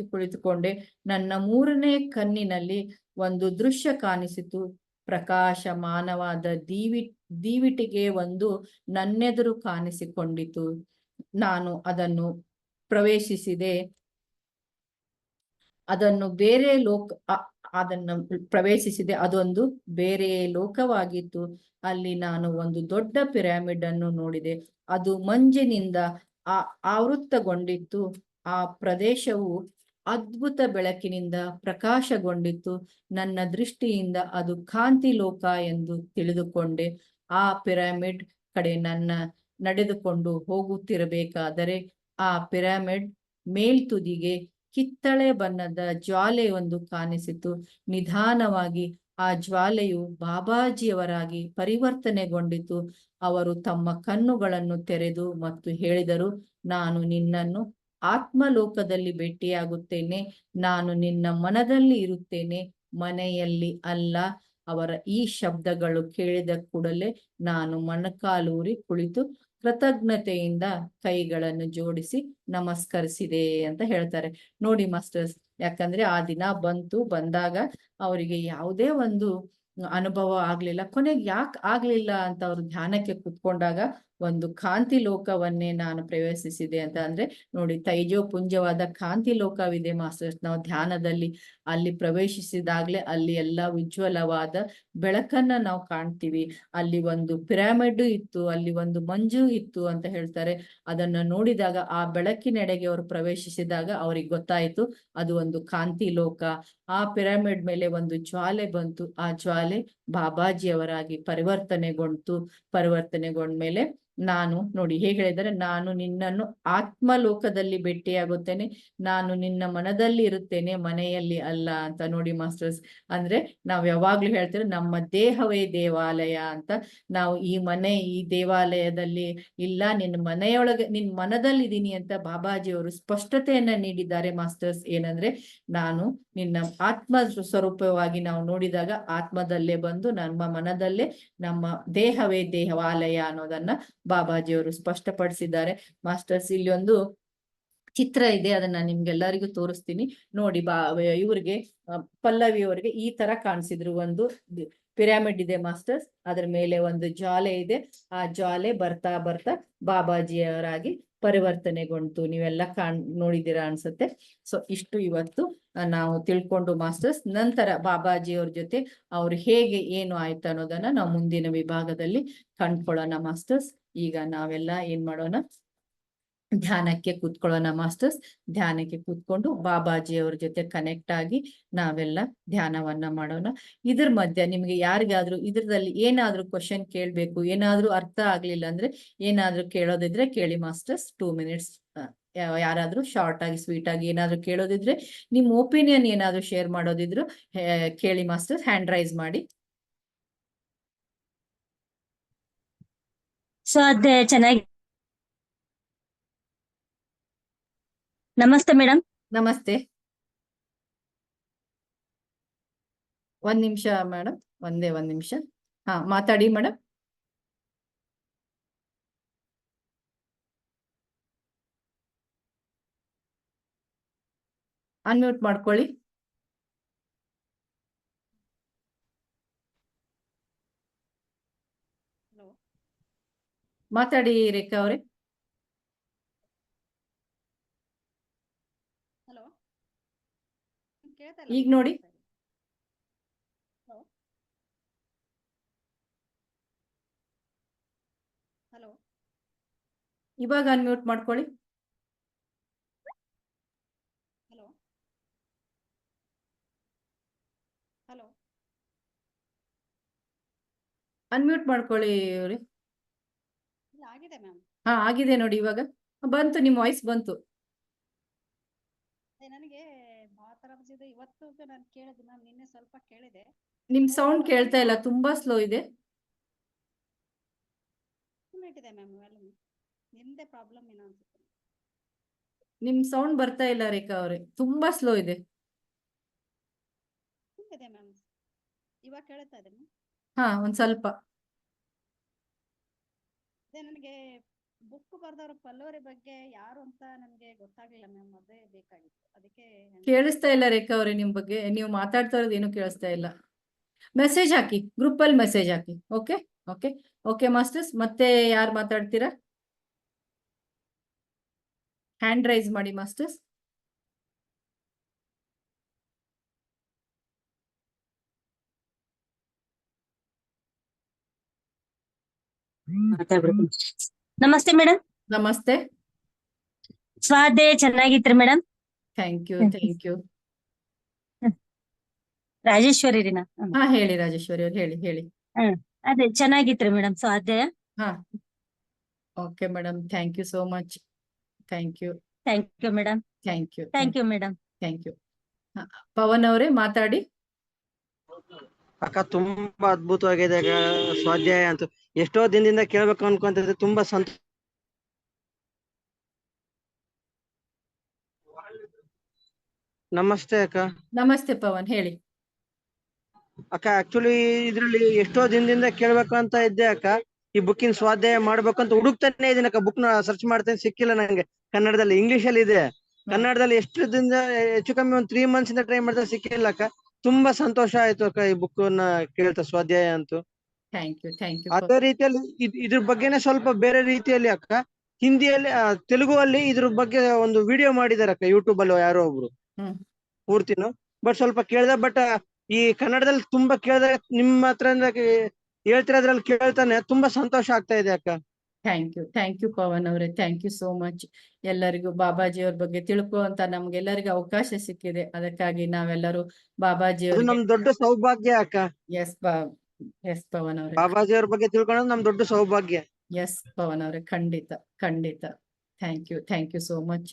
ಕುಳಿತುಕೊಂಡೆ. ನನ್ನ 3ನೇ ಕಣ್ಣಿನಲ್ಲಿ ಒಂದು ದೃಶ್ಯ ಕಾಣಿಸಿತು. ಪ್ರಕಾಶಮಾನವಾದ ದೀವಿಟಿಗೆ ಒಂದು ನನ್ನೆದುರು ಕಾಣಿಸಿಕೊಂಡಿತು. ನಾನು ಅದನ್ನು ಪ್ರವೇಶಿಸಿದೆ. ಅದೊಂದು ಬೇರೆ ಲೋಕವಾಗಿತ್ತು. ಅಲ್ಲಿ ನಾನು ಒಂದು ದೊಡ್ಡ ಪಿರಮಿಡ್ ಅನ್ನು ನೋಡಿದೆ. ಅದು ಮಂಜಿನಿಂದ ಆವೃತ್ತಗೊಂಡಿತ್ತು. ಆ ಪ್ರದೇಶವು ಅದ್ಭುತ ಬೆಳಕಿನಿಂದ ಪ್ರಕಾಶಗೊಂಡಿತ್ತು. ನನ್ನ ದೃಷ್ಟಿಯಿಂದ ಅದು ಕಾಂತಿ ಲೋಕ ಎಂದು ತಿಳಿದುಕೊಂಡೆ. ಆ ಪಿರಮಿಡ್ ಕಡೆ ನನ್ನ ನಡೆದುಕೊಂಡು ಹೋಗುತ್ತಿರಬೇಕಾದರೆ ಆ ಪಿರಮಿಡ್ ಮೇಲ್ತುದಿಗೆ ಕಿತ್ತಳೆ ಬಣ್ಣದ ಜ್ವಾಲೆ ಒಂದು ಕಾಣಿಸಿತು. ನಿಧಾನವಾಗಿ ಆ ಜ್ವಾಲೆಯು ಬಾಬಾಜಿಯವರಾಗಿ ಪರಿವರ್ತನೆಗೊಂಡಿತು. ಅವರು ತಮ್ಮ ಕಣ್ಣುಗಳನ್ನು ತೆರೆದು ಮತ್ತು ಹೇಳಿದರು, ನಾನು ನಿನ್ನನ್ನು ಆತ್ಮಲೋಕದಲ್ಲಿ ಭೇಟಿಯಾಗುತ್ತೇನೆ. ನಾನು ನಿನ್ನ ಮನದಲ್ಲಿ ಇರುತ್ತೇನೆ, ಮನೆಯಲ್ಲಿ ಅಲ್ಲ. ಅವರ ಈ ಶಬ್ದಗಳು ಕೇಳಿದ ಕೂಡಲೇ ನಾನು ಮೊಣಕಾಲೂರಿ ಕುಳಿತು ಕೃತಜ್ಞತೆಯಿಂದ ಕೈಗಳನ್ನು ಜೋಡಿಸಿ ನಮಸ್ಕರಿಸಿದೆ ಅಂತ ಹೇಳ್ತಾರೆ. ನೋಡಿ ಮಾಸ್ಟರ್ಸ್, ಯಾಕಂದ್ರೆ ಆ ದಿನ ಬಂದಾಗ ಅವರಿಗೆ ಯಾವುದೇ ಒಂದು ಅನುಭವ ಆಗ್ಲಿಲ್ಲ. ಕೊನೆಗೆ ಯಾಕೆ ಆಗ್ಲಿಲ್ಲ ಅಂತ ಅವ್ರು ಧ್ಯಾನಕ್ಕೆ ಕುತ್ಕೊಂಡಾಗ ಒಂದು ಕಾಂತಿ ಲೋಕವನ್ನೇ ನಾನು ಪ್ರವೇಶಿಸಿದೆ ಅಂತ. ಅಂದ್ರೆ ನೋಡಿ, ತೈಜೋ ಪುಂಜವಾದ ಕಾಂತಿ ಲೋಕವಿದೆ ಮಾಸ್ಟರ್ಸ್. ನಾವು ಧ್ಯಾನದಲ್ಲಿ ಅಲ್ಲಿ ಪ್ರವೇಶಿಸಿದಾಗ್ಲೇ ಅಲ್ಲಿ ಎಲ್ಲ ಉಜ್ವಲವಾದ ಬೆಳಕನ್ನ ನಾವು ಕಾಣ್ತೀವಿ. ಅಲ್ಲಿ ಒಂದು ಪಿರಮಿಡ್ ಇತ್ತು, ಅಲ್ಲಿ ಒಂದು ಮಂಜು ಇತ್ತು ಅಂತ ಹೇಳ್ತಾರೆ. ಅದನ್ನ ನೋಡಿದಾಗ, ಆ ಬೆಳಕಿನೆಡೆಗೆ ಅವರು ಪ್ರವೇಶಿಸಿದಾಗ ಅವ್ರಿಗೆ ಗೊತ್ತಾಯ್ತು ಅದು ಒಂದು ಕಾಂತಿ ಲೋಕ. ಆ ಪಿರಮಿಡ್ ಮೇಲೆ ಒಂದು ಜ್ವಾಲೆ ಬಂತು. ಆ ಜ್ವಾಲೆ ಬಾಬಾಜಿಯವರಾಗಿ ಪರಿವರ್ತನೆಗೊಂಡ್ಮೇಲೆ ನಾನು ನೋಡಿ ಹೇಗೆ ಹೇಳಿದರೆ, ನಾನು ನಿನ್ನನ್ನು ಆತ್ಮಲೋಕದಲ್ಲಿ ಭೇಟಿಯಾಗುತ್ತೇನೆ, ನಾನು ನಿನ್ನ ಮನದಲ್ಲಿ ಇರುತ್ತೇನೆ, ಮನೆಯಲ್ಲಿ ಅಲ್ಲ ಅಂತ. ನೋಡಿ ಮಾಸ್ಟರ್ಸ್, ಅಂದ್ರೆ ನಾವ್ ಯಾವಾಗ್ಲೂ ಹೇಳ್ತೇವೆ ನಮ್ಮ ದೇಹವೇ ದೇವಾಲಯ ಅಂತ. ನಾವು ಈ ಮನೆ ಈ ದೇವಾಲಯದಲ್ಲಿ ಇಲ್ಲ, ನಿನ್ನ ಮನೆಯೊಳಗೆ ನಿನ್ ಮನದಲ್ಲಿದ್ದೀನಿ ಅಂತ ಬಾಬಾಜಿಯವರು ಸ್ಪಷ್ಟತೆಯನ್ನ ನೀಡಿದ್ದಾರೆ ಮಾಸ್ಟರ್ಸ್. ಏನಂದ್ರೆ, ನಾನು ನಿನ್ನ ಆತ್ಮ ಸ್ವರೂಪವಾಗಿ ನಾವು ನೋಡಿದಾಗ ಆತ್ಮದಲ್ಲೇ ಬಂದು ನಮ್ಮ ಮನದಲ್ಲೇ ನಮ್ಮ ದೇಹವೇ ದೇವಾಲಯ ಅನ್ನೋದನ್ನ ಬಾಬಾಜಿಯವರು ಸ್ಪಷ್ಟಪಡಿಸಿದ್ದಾರೆ ಮಾಸ್ಟರ್ಸ್. ಇಲ್ಲಿ ಒಂದು ಚಿತ್ರ ಇದೆ, ಅದನ್ನ ನಿಮ್ಗೆಲ್ಲರಿಗೂ ತೋರಿಸ್ತೀನಿ ನೋಡಿ. ಇವ್ರಿಗೆ ಪಲ್ಲವಿ ಅವರಿಗೆ ಈ ತರ ಕಾಣಿಸಿದ್ರು. ಒಂದು ಪಿರಮಿಡ್ ಇದೆ ಮಾಸ್ಟರ್ಸ್, ಅದ್ರ ಮೇಲೆ ಒಂದು ಜ್ವಾಲೆ ಇದೆ. ಆ ಜ್ವಾಲೆ ಬರ್ತಾ ಬರ್ತಾ ಬಾಬಾಜಿಯವರಾಗಿ ಪರಿವರ್ತನೆಗೊಂಡು ನೀವೆಲ್ಲ ನೋಡಿದ್ದೀರಾ ಅನ್ಸುತ್ತೆ. ಸೊ ಇಷ್ಟು ಇವತ್ತು ನಾವು ತಿಳ್ಕೊಂಡು ಮಾಸ್ಟರ್ಸ್. ನಂತರ ಬಾಬಾಜಿಯವ್ರ ಜೊತೆ ಅವ್ರು ಹೇಗೆ ಏನು ಆಯ್ತು ಅನ್ನೋದನ್ನ ನಾವು ಮುಂದಿನ ವಿಭಾಗದಲ್ಲಿ ಕಂಡ್ಕೊಳ್ಳೋಣ ಮಾಸ್ಟರ್ಸ್. ಈಗ ನಾವೆಲ್ಲ ಏನ್ ಮಾಡೋಣ, ಧ್ಯಾನಕ್ಕೆ ಕೂತ್ಕೊಳ್ಳೋಣ ಮಾಸ್ಟರ್ಸ್. ಧ್ಯಾನಕ್ಕೆ ಕೂತ್ಕೊಂಡು ಬಾಬಾಜಿಯವ್ರ ಜೊತೆ ಕನೆಕ್ಟ್ ಆಗಿ ನಾವೆಲ್ಲ ಧ್ಯಾನವನ್ನ ಮಾಡೋಣ. ಇದ್ರ ಮಧ್ಯೆ ನಿಮ್ಗೆ ಯಾರಿಗಾದ್ರೂ ಇದ್ರದಲ್ಲಿ ಏನಾದ್ರೂ ಕ್ವಶನ್ ಕೇಳ್ಬೇಕು, ಏನಾದ್ರೂ ಅರ್ಥ ಆಗ್ಲಿಲ್ಲ ಅಂದ್ರೆ ಏನಾದ್ರೂ ಕೇಳೋದಿದ್ರೆ ಕೇಳಿ ಮಾಸ್ಟರ್ಸ್. 2 minutes ಯಾರಾದ್ರೂ ಶಾರ್ಟ್ ಆಗಿ ಸ್ವೀಟ್ ಆಗಿ ಏನಾದ್ರೂ ಕೇಳೋದಿದ್ರೆ, ನಿಮ್ ಒಪಿನಿಯನ್ ಏನಾದ್ರೂ ಶೇರ್ ಮಾಡೋದಿದ್ರು ಕೇಳಿ ಮಾಸ್ಟರ್ಸ್. ಹ್ಯಾಂಡ್ ರೈಸ್ ಮಾಡಿ. ಸೊ ಅದೇ ಚೆನ್ನಾಗಿ. ನಮಸ್ತೆ ಮೇಡಮ್. ನಮಸ್ತೆ. ಒಂದ್ ನಿಮಿಷ ಮೇಡಮ್, ಒಂದ್ ನಿಮಿಷ. ಹಾ, ಮಾತಾಡಿ ಮೇಡಮ್. ಅನ್ಮ್ಯೂಟ್ ಮಾಡ್ಕೊಳ್ಳಿ. ಮಾತಾಡಿ ರೇಖಾ ಅವ್ರೆ. ಈಗ ನೋಡಿ. ಇವಾಗ ಅನ್ಮ್ಯೂಟ್ ಮಾಡ್ಕೊಳ್ಳಿ. ಅನ್ಮ್ಯೂಟ್ ಮಾಡ್ಕೊಳ್ಳಿ ಅವ್ರಿ. ಹಾ, ಆಗಿದೆ ನೋಡಿ. ಇವಾಗ ಬಂತು, ನಿಮ್ ವಾಯ್ಸ್ ಬಂತು. ನನಗೆ ಇವತ್ತು ನಾನು ಕೇಳಿದೆ ಮ್ಯಾಮ್, ನಿನ್ನೆ ಸ್ವಲ್ಪ ಕೇಳಿದೆ. ನಿಮ್ ಸೌಂಡ್ ಕೇಳ್ತಾ ಇಲ್ಲ, ತುಂಬಾ ಸ್ಲೋ ಇದೆ. ನಿಮ್ದೇ ಪ್ರಾಬ್ಲಮ್ ಏನೋ ಅನ್ಸುತ್ತೆ. ನಿಮ್ ಸೌಂಡ್ ಬರ್ತಾ ಇಲ್ಲ ರೇಖಾ ಅವ್ರೆ, ತುಂಬಾ ಸ್ಲೋ ಇದೆ. ಮ್ಯಾಮ್, ಇವಾಗ ಕೇಳ್ತಾ ಇದೆ ಮ್ಯಾಮ್. ಹಾ, ಒಂದ್ ಸ್ವಲ್ಪ. ನನಗೆ ಬುಕ್ ಬರ್ದವ್ರ ಪಲ್ಲವರಿ ಬಗ್ಗೆ ಯಾರು ಅಂತ ನನಗೆ ಗೊತ್ತಾಗ್ಲಿಲ್ಲ ಮ್ಯಾಮ್, ಅದೇ ಬೇಕಾಗಿತ್ತು. ಅದಕ್ಕೆ ಕೇಳಿಸ್ತಾ ಇಲ್ಲ ರೇಖಾ ಅವ್ರೆ, ನಿಮ್ ಬಗ್ಗೆ ನೀವು ಮಾತಾಡ್ತಾ ಇರೋದು ಏನು ಕೇಳಿಸ್ತಾ ಇಲ್ಲ. ಮೆಸೇಜ್ ಹಾಕಿ, ಗ್ರೂಪ್ ಅಲ್ಲಿ ಮೆಸೇಜ್ ಹಾಕಿ. Okay okay okay masters. ಮತ್ತೆ ಯಾರು ಮಾತಾಡ್ತೀರಾ? ಹ್ಯಾಂಡ್ ರೈಸ್ ಮಾಡಿ ಮಾಸ್ಟರ್ಸ್. ನಮಸ್ತೆ ಮೇಡಮ್. ನಮಸ್ತೆ. ಸ್ವಾಧ್ಯಾಯ ಚೆನ್ನಾಗಿತ್ರಿ madam. Thank you Thank you. Thank you. Rajeshwari ರೀ ನಾ. ಹಾ ಹೇಳಿ ರಾಜೇಶ್ವರಿ ಅವ್ರು, ಹೇಳಿ. ಅದೇ ಚೆನ್ನಾಗಿತ್ರಿ ಮೇಡಮ್ ಸ್ವಾಧ್ಯಾಯ. ಹಾ okay madam, thank you so much. Thank you thank you madam. Thank you thank you madam. Thank you. Pavan ಅವರೇ ಮಾತಾಡಿ. ಅಕ್ಕ ತುಂಬಾ ಅದ್ಭುತವಾಗಿದೆ ಅಕ್ಕ ಸ್ವಾಧ್ಯಾಯ ಅಂತೂ. ಎಷ್ಟೋ ದಿನದಿಂದ ಕೇಳ್ಬೇಕು ಅನ್ಕೊಂತಿದ್ದೆ. ತುಂಬಾ ನಮಸ್ತೆ ಅಕ್ಕ. ನಮಸ್ತೆ ಪವನ್, ಹೇಳಿ. ಅಕ್ಕ ಆಕ್ಚುಲಿ ಇದ್ರಲ್ಲಿ ಎಷ್ಟೋ ದಿನದಿಂದ ಕೇಳ್ಬೇಕು ಅಂತ ಇದ್ದೆ ಅಕ್ಕ. ಈ ಬುಕ್ಕಿನ ಸ್ವಾಧ್ಯಾಯ ಮಾಡ್ಬೇಕು ಅಂತ ಹುಡುಕ್ತಾನೆ ಇದೀನಿ ಅಕ್ಕ. ಬುಕ್ ನ ಸರ್ಚ್ ಮಾಡ್ತೇನೆ, ಸಿಕ್ಕಿಲ್ಲ ನಂಗೆ. ಕನ್ನಡದಲ್ಲಿ, ಇಂಗ್ಲಿಷ್ ಅಲ್ಲಿ ಇದೆ. ಕನ್ನಡದಲ್ಲಿ ಎಷ್ಟು ದಿನದಿಂದ ಹೆಚ್ಚು ಕಮ್ಮಿ ಒಂದು 3 months ಇಂದ ಟ್ರೈ ಮಾಡ್ತಾ ಸಿಕ್ಕಿಲ್ಲ ಅಕ್ಕ. ತುಂಬಾ ಸಂತೋಷ ಆಯ್ತು ಅಕ್ಕ ಈ ಬುಕ್ ನ ಕೇಳ್ತಾ ಸ್ವಾಧ್ಯಾಯ ಅಂತೂ. Thank you thank you. ಅದೇ ರೀತಿಯಲ್ಲಿ ಇದ್ರ ಬಗ್ಗೆನೆ ಸ್ವಲ್ಪ ಬೇರೆ ರೀತಿಯಲ್ಲಿ ಅಕ್ಕ, ಹಿಂದಿಯಲ್ಲಿ ತೆಲುಗು ಅಲ್ಲಿ ಇದ್ರ ಬಗ್ಗೆ ಒಂದು ವಿಡಿಯೋ ಮಾಡಿದಾರೆ ಅಕ್ಕ, ಯೂಟ್ಯೂಬ್ ಅಲ್ಲಿ ಯಾರೋ ಒಬ್ರು ಪೂರ್ತಿನು. ಬಟ್ ಸ್ವಲ್ಪ ಕೇಳ್ದೆ, ಬಟ್ ಈ ಕನ್ನಡದಲ್ಲಿ ತುಂಬಾ ಕೇಳ್ದೆ. ನಿಮ್ಮ ಹತ್ರ ಹೇಳ್ತಿರೋದ್ರಲ್ಲಿ ಕೇಳ್ತಾನೆ ತುಂಬಾ ಸಂತೋಷ ಆಗ್ತಾ ಇದೆ ಅಕ್ಕ. ಥ್ಯಾಂಕ್ ಯು ಪವನ್ ಅವರೇ, ಥ್ಯಾಂಕ್ ಯು ಸೋ ಮಚ್. ಎಲ್ಲರಿಗೂ ಬಾಬಾಜಿ ಅವ್ರ ಬಗ್ಗೆ ತಿಳ್ಕುವಂತ ನಮ್ಗೆಲ್ಲರಿಗೂ ಅವಕಾಶ ಸಿಕ್ಕಿದೆ. ಅದಕ್ಕಾಗಿ ನಾವೆಲ್ಲರೂ ಬಾಬಾಜಿ ಅದು ನಮ್ ದೊಡ್ಡ ಸೌಭಾಗ್ಯ ಅಕ್ಕ. ಎಸ್ ಪವನ್ ಅವರೇ, ಬಾಬಾಜಿ ಅವ್ರ ಬಗ್ಗೆ ತಿಳ್ಕೊಳ್ಳೋದು ನಮ್ ದೊಡ್ಡ ಸೌಭಾಗ್ಯ. ಎಸ್ ಪವನ್ ಅವರೇ, ಖಂಡಿತ. Thank you so much.